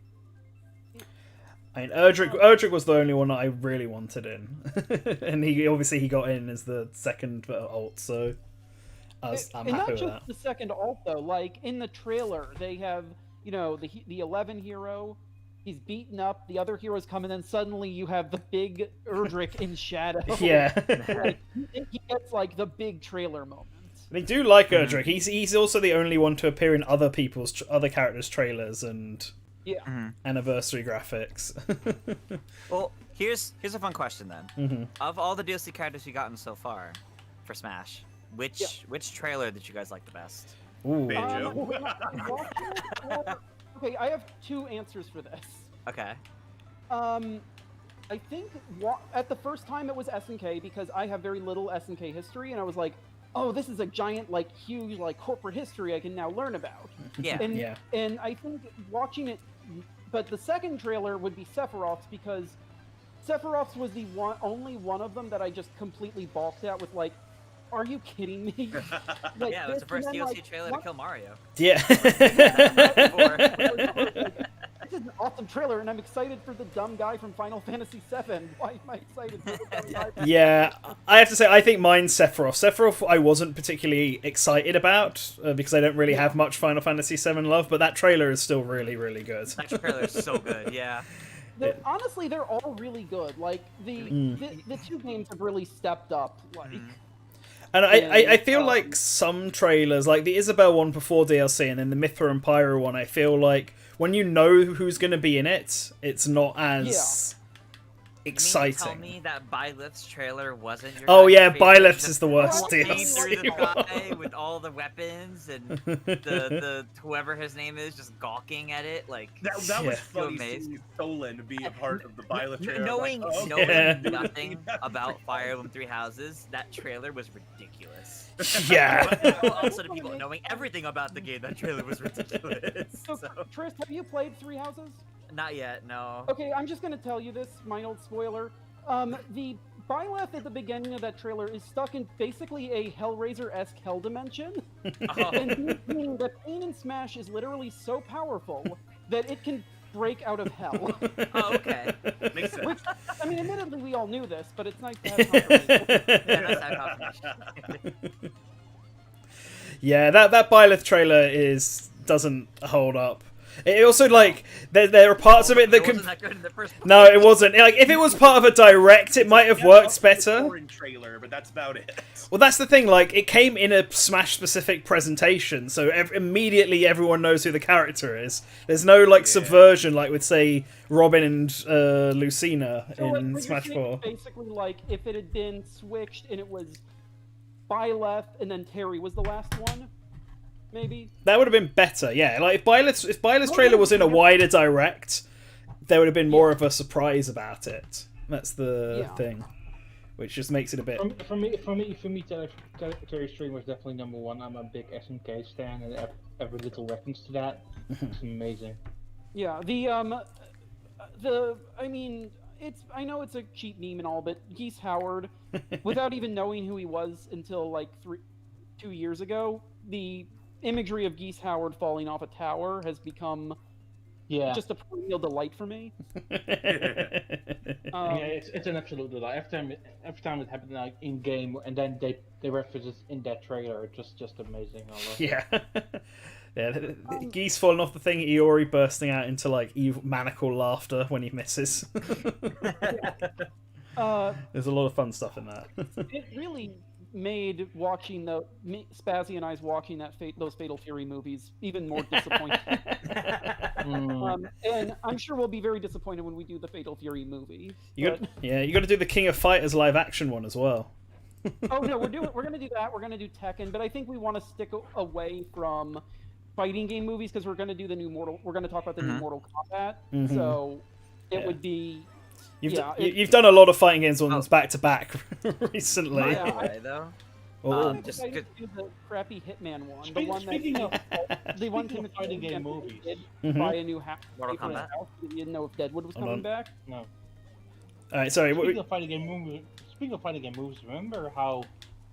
I mean, Erdrick was the only one that I really wanted in, and he got in as the second alt, so I'm happy with that. And not just the second alt though. Like in the trailer, they have the 11 hero. He's beaten up, the other heroes come, and then suddenly you have the big Erdrick in Shadow. Yeah. He gets the big trailer moment. They do like Erdrick. He's also the only one to appear in other characters' trailers and anniversary graphics. Well, here's a fun question then. Of all the DLC characters you've gotten so far for Smash, which trailer did you guys like the best? Ooh. Banjo. Okay, I have 2 answers for this. Okay. I think at the first time it was SNK because I have very little SNK history, and I was like, oh, this is a giant, huge, corporate history I can now learn about. Yeah. And I think watching it, but the second trailer would be Sephiroth's because Sephiroth's was the only one of them that I just completely balked at with are you kidding me? Yeah, it was the first DLC trailer to kill Mario. Yeah. This is an awesome trailer, and I'm excited for the dumb guy from Final Fantasy VII. Why am I excited for the dumb guy? Yeah, I have to say, I think mine's Sephiroth. Sephiroth I wasn't particularly excited about, because I don't really have much Final Fantasy VII love, but that trailer is still really, really good. That trailer is so good, yeah. Honestly, they're all really good. The 2 games have really stepped up. And I feel And, like some trailers, like the Isabelle one before DLC and then the Mithra and Pyro one, I feel like when you know who's going to be in it, it's not as exciting. You mean to tell me that Byleth's trailer wasn't your Oh guys' yeah, favorite? Byleth's Just is the worst flying DLC. through the sky with all the weapons and the whoever his name is just gawking at it like That was Yeah. funny seeing Stolen be a part of the Byleth trailer. knowing Like, Yeah. nothing about Fire Emblem Three Houses, that trailer was ridiculous. Yeah. But also to people knowing everything about the game, that trailer was ridiculous. So, So, Trist, have you played Three Houses? not yet, no. Okay, I'm just gonna tell you this, minor spoiler. The Byleth at the beginning of that trailer is stuck in basically a Hellraiser-esque hell dimension. Oh. And meaning that Pain and Smash is literally so powerful that it can break out of hell. Oh, okay. Makes sense. Which, I mean, admittedly, we all knew this, but it's nice to have confirmation. Yeah, nice to have confirmation. Yeah, that Byleth trailer doesn't hold up. It also like there are parts of it that It can. wasn't that good in the first place. No, it wasn't. Like if it was part of a direct, it might have worked better. Boring trailer, but that's about it. Well, that's the thing. Like it came in a Smash-specific presentation, so immediately everyone knows who the character is. There's no like subversion, like with say Robin and Lucina So, in what Smash you're saying 4. is basically like if it had been switched and it was Byleth and then Terry was the last one, maybe. That would have been better. Yeah, like if Byleth's trailer was in a wider direct, there would have been more of a surprise about it. That's the thing, which just makes it a bit. For me, Terry Stream was definitely number one. I'm a big SNK stan, and every little reference to that, it's amazing. Yeah, I mean, I know it's a cheap meme and all, but Geese Howard, without even knowing who he was until like 2 years ago, the imagery of Geese Howard falling off a tower has become just a perennial delight for me. It's an absolute delight. Every time it happened like in game, and then they reference it in that trailer. It's just amazing. I love it. Yeah. The geese falling off the thing, Iori bursting out into like evil maniacal laughter when he misses. There's a lot of fun stuff in that. It really made watching Spazzy and I's watching those Fatal Fury movies even more disappointing. And I'm sure we'll be very disappointed when we do the Fatal Fury movie. You got to do the King of Fighters live action one as well. Oh no, we're gonna do that. We're gonna do Tekken, but I think we want to stick away from fighting game movies because we're gonna do the new We're gonna talk about the new Mortal Kombat. So it would be. You've done a lot of fighting games ones back to back recently. Anyway, though. Just do the crappy Hitman one. Speaking of fighting game movies, buy a new house. Mortal Kombat. You didn't know if Deadwood was coming back. No. All right, sorry. Speaking of fighting game movies, remember how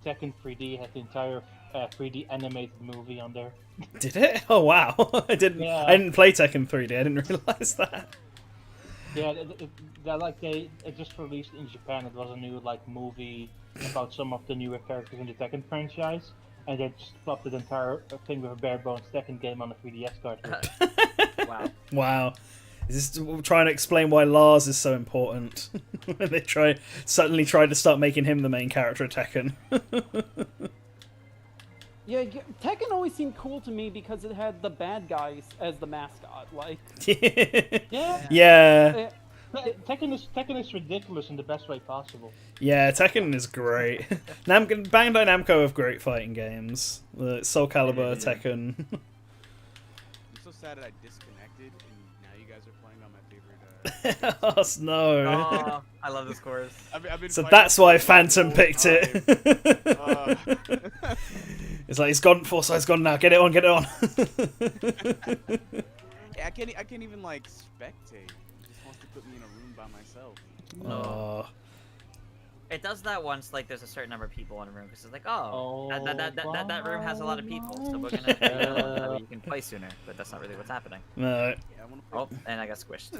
Tekken 3D had the entire 3D animated movie on there? Did it? Oh wow! I didn't play Tekken 3D. I didn't realize that. Yeah, they just released in Japan. It was a new like movie about some of the newer characters in the Tekken franchise, and they just flopped the entire thing with a bare bones Tekken game on a 3DS cartridge. Wow. Is this trying to explain why Lars is so important? When they suddenly tried to start making him the main character of Tekken. Yeah, Tekken always seemed cool to me because it had the bad guys as the mascot. Like, yeah. Tekken is ridiculous in the best way possible. Yeah, Tekken is great. Bandai Namco have great fighting games. Soul Calibur, Tekken. I'm so sad that I disconnected, and now you guys are playing on my favorite. Oh no! Oh, I love this chorus. I've been So fighting that's why for Phantom the whole picked it. time. It's like it's gone. Foreside's gone now. Get it on. Get it on. Yeah, I can't even like spectate. He just wants to put me in a room by myself. Oh. It does that once, like, there's a certain number of people in a room, because it's like, that room has a lot of people, so we're gonna you can play sooner, but that's not really what's happening. No. Yeah, I wanna play. Oh, and I got squished.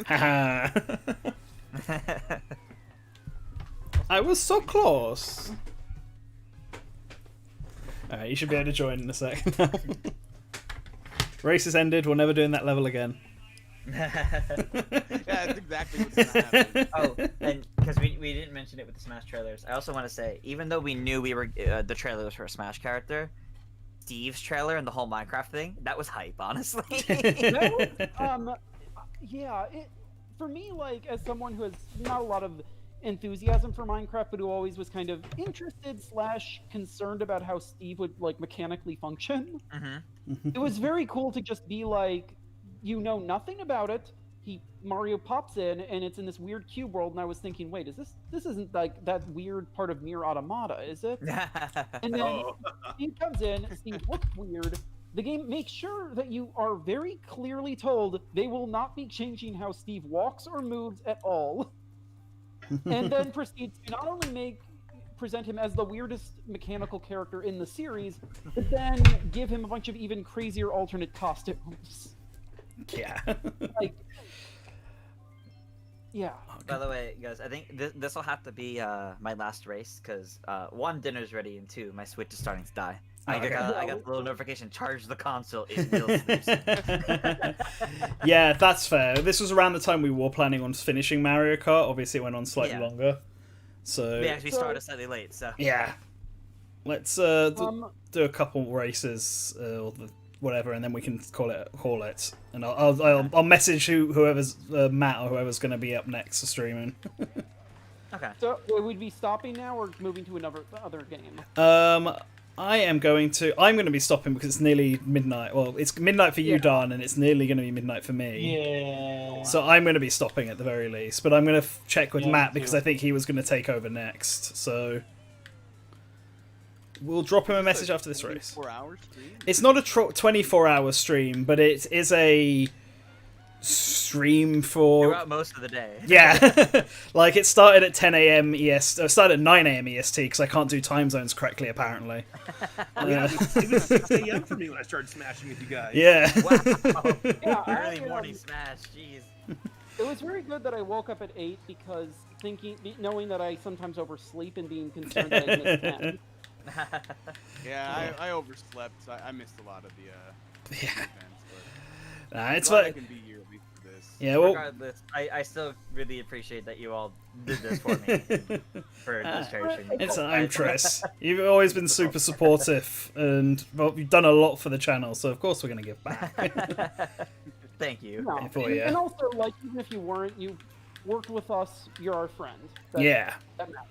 I was so close. Alright, you should be able to join in a sec now. Race has ended, we're never doing that level again. That's exactly what's gonna happen. Oh, and because we didn't mention it with the Smash trailers, I also want to say, even though we knew we were the trailer was for a Smash character, Steve's trailer and the whole Minecraft thing, that was hype, honestly. Yeah, for me, like, as someone who has not a lot of enthusiasm for Minecraft, but who always was kind of interested / concerned about how Steve would, like, mechanically function, it was very cool to just be like, you know nothing about it. Mario pops in, and it's in this weird cube world, and I was thinking, wait, this isn't like that weird part of Nier Automata, is it? And then Steve comes in, Steve looks weird. The game makes sure that you are very clearly told they will not be changing how Steve walks or moves at all. And then proceeds to not only present him as the weirdest mechanical character in the series, but then give him a bunch of even crazier alternate costumes. Yeah. Like, yeah. By the way, guys, I think this will have to be my last race, because one, dinner's ready, and two, my Switch is starting to die. I got the little notification, charge the console, it will sleep. Yeah, that's fair. This was around the time we were planning on finishing Mario Kart. Obviously, it went on slightly longer. So we actually started slightly late, so... Yeah. Let's do a couple races, or whatever, and then we can call it. And I'll message whoever's Matt or whoever's going to be up next to streaming. Okay. So would we be stopping now or moving to other game? I'm going to be stopping because it's nearly midnight. Well, it's midnight for you, Dan, and it's nearly going to be midnight for me. Yeah. So I'm going to be stopping at the very least. But I'm going to check with Matt because I think he was going to take over next. So we'll drop him a message after this race. 4-hour stream? It's not a 24-hour stream, but it is a stream for... You're out most of the day. Yeah. Like, it started at 10 a.m. EST. It started at 9 a.m. EST because I can't do time zones correctly, apparently. It was 6 a.m. for me when I started smashing with you guys. Yeah. Wow. Yeah, Early morning smash, jeez. It was very good that I woke up at 8 because knowing that I sometimes oversleep and being concerned that I missed 10. Yeah, I overslept, so I missed a lot of the events. But It's glad like... I can be here at least for this. Yeah, well... Regardless, I still really appreciate that you all did this for me. For this cherishing me. It's an interest. You've always been super supportive, and well, you've done a lot for the channel, so of course we're going to give back. Thank you. No, For you. and also, like, even if you weren't, you worked with us, you're our friend. Yeah. That matters.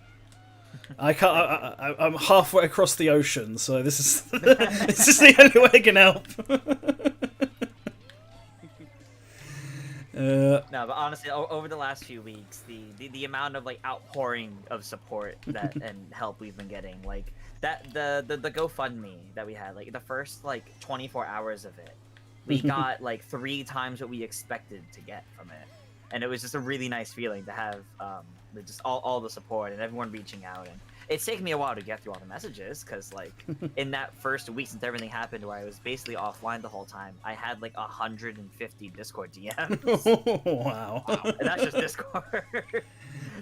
I can't. I'm halfway across the ocean, so this is this is the only way I can help. No, but honestly, over the last few weeks, the amount of like outpouring of support that and help we've been getting, like that the GoFundMe that we had, like the first like 24 hours of it, we got like 3 times what we expected to get from it, and it was just a really nice feeling to have just all the support and everyone reaching out. And it's taken me a while to get through all the messages because like in that first week since everything happened where I was basically offline the whole time, I had like 150 Discord DMs. Wow. And that's just Discord.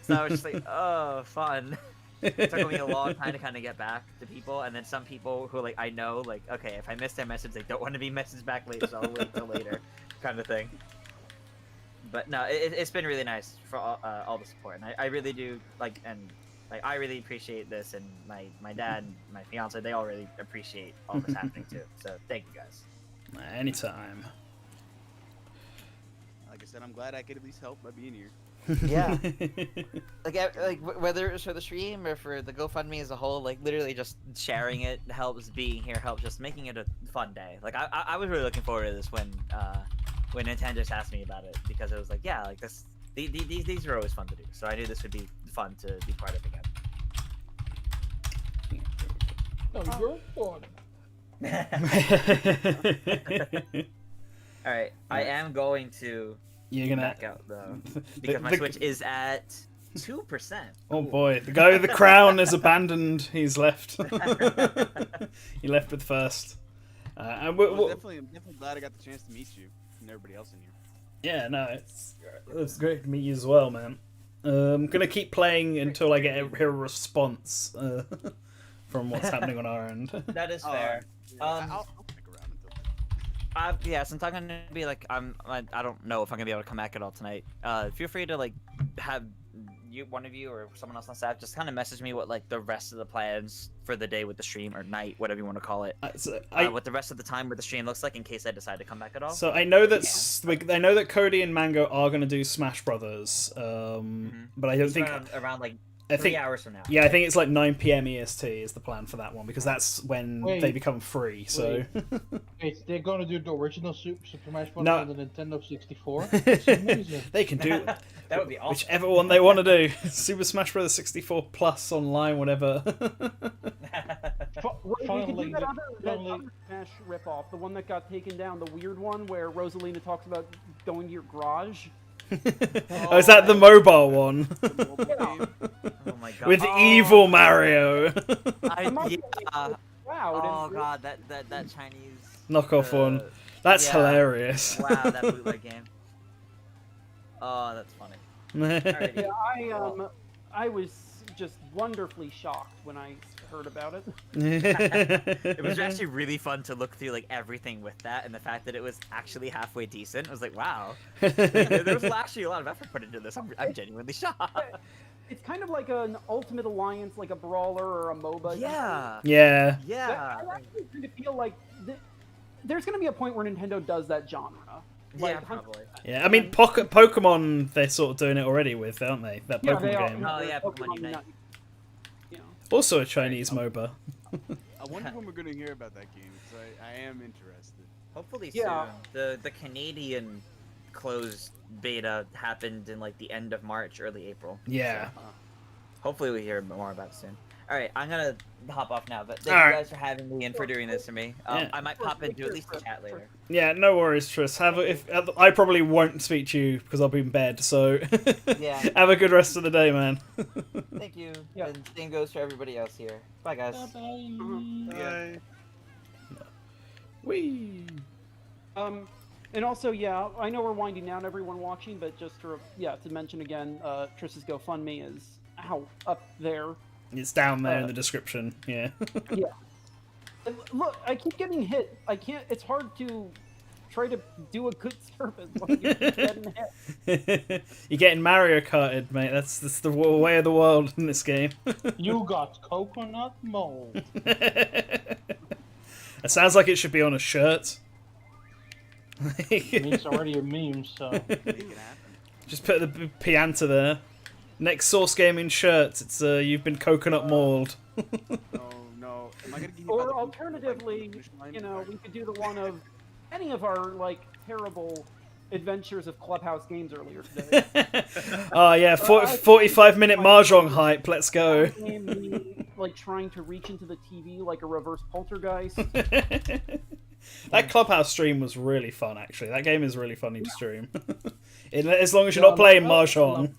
So I was just like, oh, fun. It took me a long time to kind of get back to people, and then some people who like I know, like, okay, if I miss their message, they don't want to be messaged back later, so I'll wait till later, kind of thing. But no, it's been really nice for all the support, and I really do like, and like I really appreciate this, and my dad, and my fiance, they all really appreciate all this happening too. So thank you guys. Anytime. Like I said, I'm glad I could at least help by being here. Yeah. like whether it was for the stream or for the GoFundMe as a whole, like literally just sharing it helps, being here helps, just making it a fun day. Like I was really looking forward to this when Nintendo just asked me about it, because it was like, yeah, like this, these are always fun to do. So I knew this would be fun to be part of again. No, you're fun. All right, I am going to back out though, because my Switch is at 2%. Oh boy, the guy with the crown is abandoned. He's left. He left with first. And I'm definitely glad I got the chance to meet you and everybody else in here. Yeah, no, it's great to meet you as well, man. I'm gonna keep playing until I hear a response from what's happening on our end. That is fair. I'll stick around until then. Yeah, since I'm gonna be like, I don't know if I'm gonna be able to come back at all tonight. Feel free to like have one of you or someone else on staff just kind of message me what like the rest of the plans for the day with the stream or night, whatever you want to call it. What the rest of the time with the stream looks like in case I decide to come back at all. So I know that Cody and Mango are gonna do Smash Brothers, but I don't think around like I 3 think, hours from now. Yeah, I think it's like 9 p.m. EST is the plan for that one because that's when they become free. So Wait, they're gonna do the original Super Smash Bros. No. On the Nintendo 64? That's amazing. they can do That would be awesome. whichever one they want to do. Super Smash Bros. 64 Plus online, whatever. We could do that other Smash ripoff, the one that got taken down, the weird one where Rosalina talks about going to your garage. Oh, is that the mobile one? Oh my god. With evil Mario. Oh god, that Chinese knockoff one. That's hilarious. Wow, that bootleg game. Oh, that's funny. Yeah, I was just wonderfully shocked when I heard about it. It was actually really fun to look through like everything with that, and the fact that it was actually halfway decent. I was like, wow, there was actually a lot of effort put into this. I'm genuinely shocked. It's kind of like an Ultimate Alliance, like a brawler or a MOBA. Yeah. Yeah. Yeah. I actually kind of feel like there's going to be a point where Nintendo does that genre. Yeah, probably. Yeah, I mean, Pokemon, they're sort of doing it already with, aren't they? That Pokemon game. Oh yeah, Pokemon Unite. Also a Chinese MOBA. I wonder when we're going to hear about that game, because I am interested. Hopefully soon. The Canadian closed beta happened in like the end of March, early April. Yeah. So, hopefully we hear more about it soon. Alright, I'm gonna hop off now, but thank you guys for having me and for doing this for me. I might pop into at least a chat later. Yeah, no worries, Tris. I probably won't speak to you because I'll be in bed, so Yeah. Have a good rest of the day, man. Thank you. Yeah. And same goes for everybody else here. Bye, guys. Bye. Whee! And also, yeah, I know we're winding down, everyone watching, but just to mention again, Tris's GoFundMe is up there. It's down there in the description. Yeah. Yeah. And look, I keep getting hit. I can't. It's hard to try to do a good service when you keep getting hit. You're getting Mario Karted, mate. That's the way of the world in this game. You got coconut mold. It sounds like it should be on a shirt. It's already a meme, so. Just put the Pianta there. Next Source Gaming shirt. It's you've been coconut mauled. No. Am I gonna give you Or alternatively, we could do the one of any of our like terrible adventures of Clubhouse Games earlier today. Oh yeah, 45-minute mahjong hype. Let's go. Like trying to reach into the TV like a reverse poltergeist. That Clubhouse stream was really fun, actually. That game is really funny to stream. As long as you're not playing mahjong.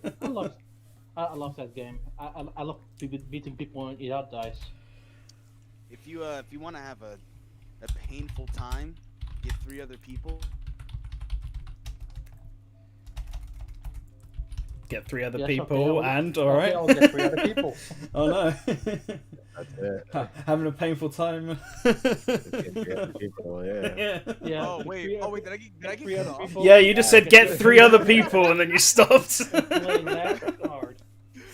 I love that game. I love beating people without dice. If you want to have a painful time, get 3 other people. Get 3 other people and alright. I'll get 3 other people. Oh no. That's it. Having a painful time. People, yeah. Yeah. Oh wait, did I get 3 other people? Yeah, you just said get 3 other people and then you stopped. Playing that card.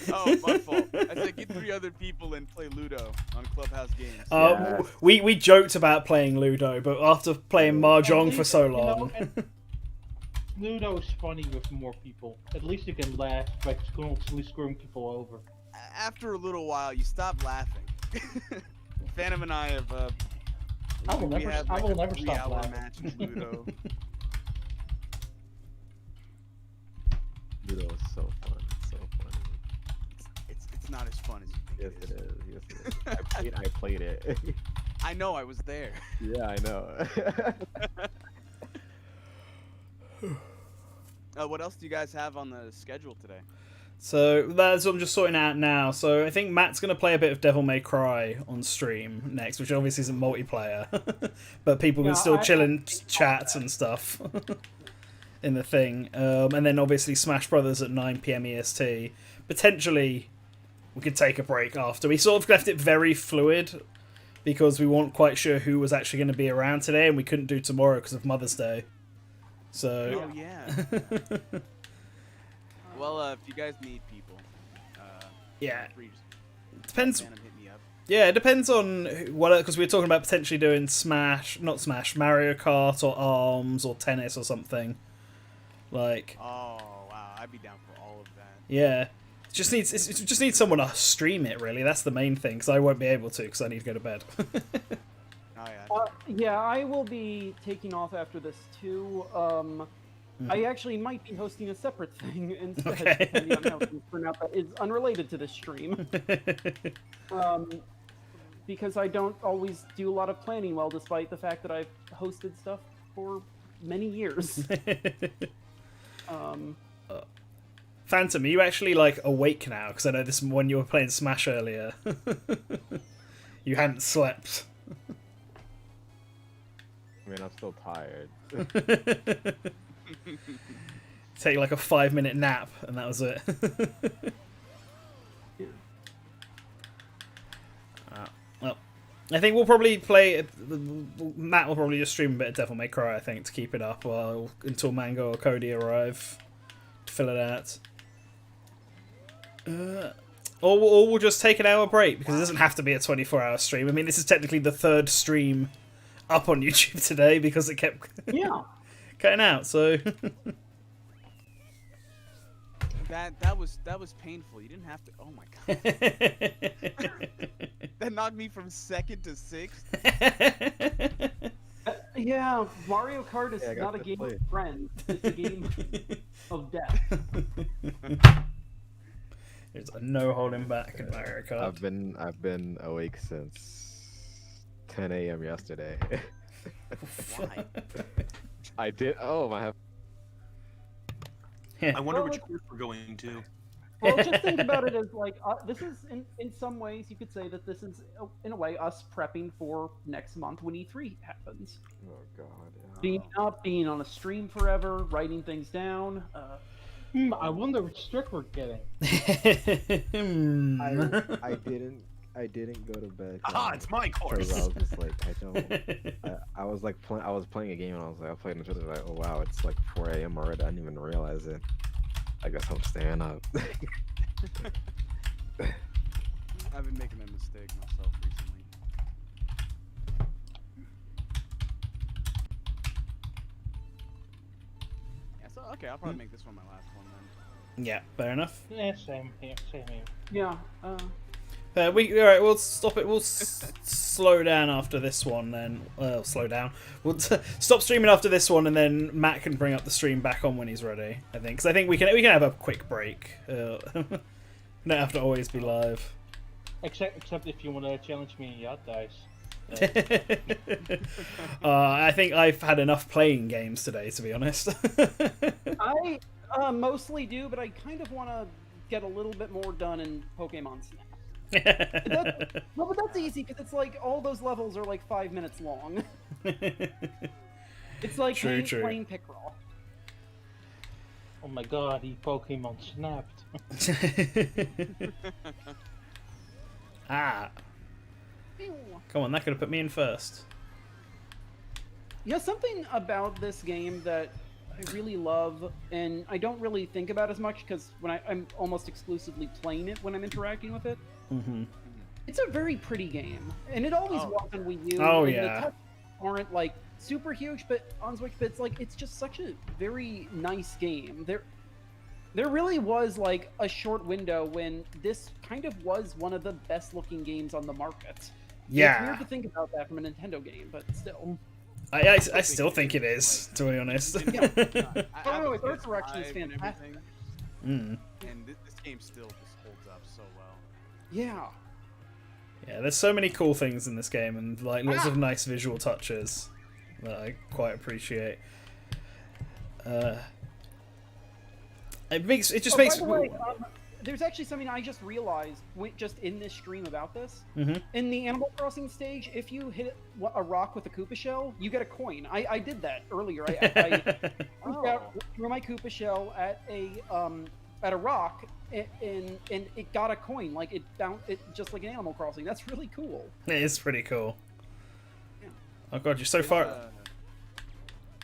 Oh, my fault. I said get 3 other people and play Ludo on Clubhouse Games. We joked about playing Ludo, but after playing mahjong for so long. Ludo is funny with more people. At least you can laugh by constantly screwing people over. After a little while, you stop laughing. Phantom and I have I will never a stop 3-hour laughing. match of Ludo. Ludo is so fun. It's so funny. It's not as fun as you think. Yes, it is. Yes, it is. I played it. I know, I was there. Yeah, I know. What else do you guys have on the schedule today? So that's what I'm just sorting out now. So I think Matt's going to play a bit of Devil May Cry on stream next, which obviously isn't multiplayer. But people can still chill and chat and stuff in the thing. And then obviously Smash Brothers at 9 PM EST. Potentially we could take a break after. We sort of left it very fluid because we weren't quite sure who was actually going to be around today, and we couldn't do tomorrow because of Mother's Day. So. Oh yeah. Well, if you guys need people, Yeah. free, Depends. hit me up. Yeah, it depends on what, because we were talking about potentially doing Mario Kart or Arms or tennis or something. Like. Oh wow, I'd be down for all of that. Yeah. It just needs someone to stream it, really. That's the main thing, because I won't be able to, because I need to go to bed. Oh yeah. Yeah, I will be taking off after this too. I actually might be hosting a separate thing instead, Okay. depending on how things turn out. That is unrelated to this stream. Because I don't always do a lot of planning well, despite the fact that I've hosted stuff for many years. Phantom, are you actually like awake now? Because I know this when you were playing Smash earlier, you hadn't slept. I mean, I'm still tired. Take like a 5-minute nap, and that was it. Well, I think we'll probably play. Matt will probably just stream a bit of Devil May Cry, I think, to keep it up until Mango or Cody arrive to fill it out. Or we'll just take an hour break, because it doesn't have to be a 24-hour stream. I mean, this is technically the third stream up on YouTube today because it kept cutting out. So that was painful. You didn't have to. Oh my god. That knocked me from 2nd to 6th. Yeah, Mario Kart is Yeah, I got not a to game play. of friends. It's a game of death. there's a no holding back in Mario Kart. I've been awake since 10 a.m. yesterday. Why? I did. Oh, I have. I wonder Well, which course we're going to. Well, just think about it as like this is in some ways you could say that this is in a way us prepping for next month when E3 happens. Oh God. Yeah. Being on a stream forever, writing things down. I wonder which strict we're getting. I didn't go to bed. It's my Because I course. was just like, I was like, I was playing a game and I was like, I played on Twitter, like, oh wow, it's like 4 a.m. already. I didn't even realize it. I guess I'm staying up. I've been making that mistake myself recently. Yeah, so okay, I'll probably make this one my last one then. Yeah, fair enough. Yeah, same here. Same here. Yeah. All right, we'll stop it. We'll slow down after this one, then. Well, slow down. We'll stop streaming after this one, and then Matt can bring up the stream back on when he's ready. I think, because I think we can have a quick break. Don't have to always be live. Except if you want to challenge me in yacht dice. I think I've had enough playing games today, to be honest. I mostly do, but I kind of want to get a little bit more done in Pokemon Snap. Well, but that's easy because it's like all those levels are like 5 minutes long. It's like True. playing Picross. Oh my God, he Pokemon snapped. Come on, that could have put me in first. Yeah, something about this game that I really love, and I don't really think about as much because when I'm almost exclusively playing it when I'm interacting with it. Mm-hmm. It's a very pretty game, and it always was on Wii U. Oh, and yeah. The touch aren't like super huge, but on Switch, but it's just such a very nice game. There really was like a short window when this kind of was one of the best looking games on the market. Yeah. It's weird to think about that from a Nintendo game, but still. I still think it is, to be honest. Yeah. I no, have its a art direction is PS5 and fantastic. everything, and this game still just holds up so well. Yeah. Yeah, there's so many cool things in this game, and like lots of nice visual touches that I quite appreciate. It just makes. By the way, there's actually something I just realized just in this stream about this. Mhm. In the Animal Crossing stage, if you hit a rock with a Koopa shell, you get a coin. I did that earlier. I threw my Koopa shell at at a rock, and it got a coin. Like it just like an Animal Crossing. That's really cool. It is pretty cool. Yeah. Oh god, you're so far.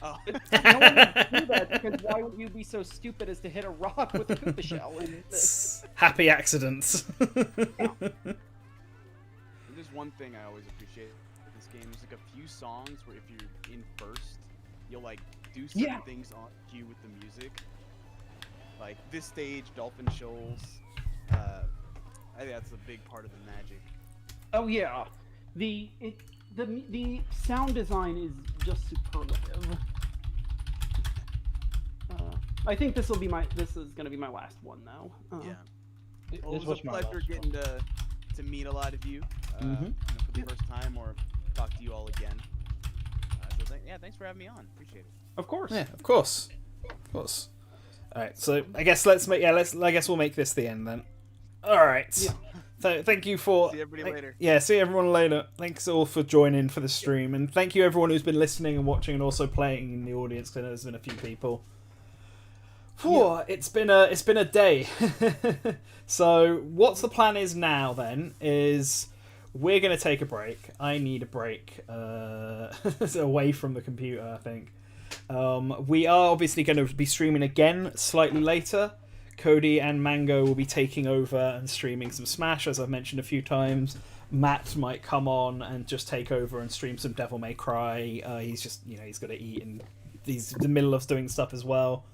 Oh. No one would do that because why would you be so stupid as to hit a rock with a Koopa shell? And Happy accidents. There's one thing I always appreciate with this game. There's like a few songs where if you're in first, you'll like do certain things on cue with the music. Like this stage, Dolphin Shoals. I think that's a big part of the magic. oh yeah, the sound design is just superlative. I think this is gonna be my last one now. Yeah. Well, Well, it was a pleasure getting to meet a lot of you, you know, for the first time, or talk to you all again. So thanks for having me on. Appreciate it. Of course. Yeah, of course. Of course. Alright, so I guess I guess we'll make this the end then. Alright. Yeah. So thank you for See everybody later. Yeah, see everyone later. Thanks all for joining for the stream, and thank you everyone who's been listening and watching and also playing in the audience, because I know there's been a few people. Whew, it's been a day. So what's the plan is now then is we're gonna take a break. I need a break away from the computer, I think. We are obviously going to be streaming again slightly later. Cody and Mango will be taking over and streaming some Smash, as I've mentioned a few times. Matt might come on and just take over and stream some Devil May Cry. He's just, he's got to eat and he's in the middle of doing stuff as well.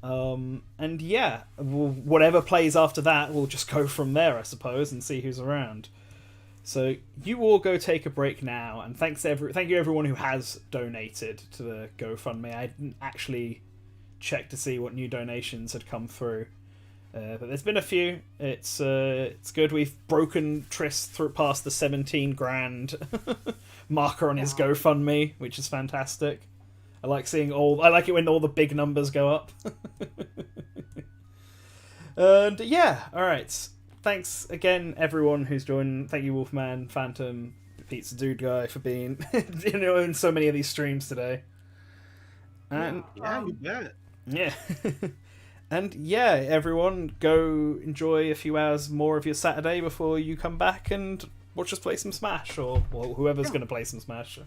And yeah, whatever plays after that, we'll just go from there, I suppose, and see who's around. So you all go take a break now, and thank you everyone who has donated to the GoFundMe. I didn't actually check to see what new donations had come through, but there's been a few. It's good. We've broken Triss past the 17 grand marker on his GoFundMe, which is fantastic. I like it when all the big numbers go up. And yeah, all right. Thanks again, everyone who's joined. Thank you, Wolfman, Phantom, Pizza Dude Guy, for being in so many of these streams today. And Yeah, you bet. yeah, and yeah, everyone, go enjoy a few hours more of your Saturday before you come back and watch us play some Smash, or whoever's going to play some Smash.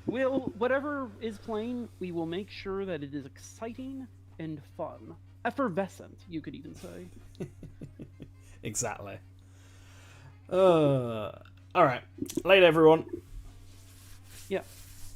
Whatever is playing, we will make sure that it is exciting and fun. Effervescent, you could even say. Exactly. Alright. Later, everyone. Yeah.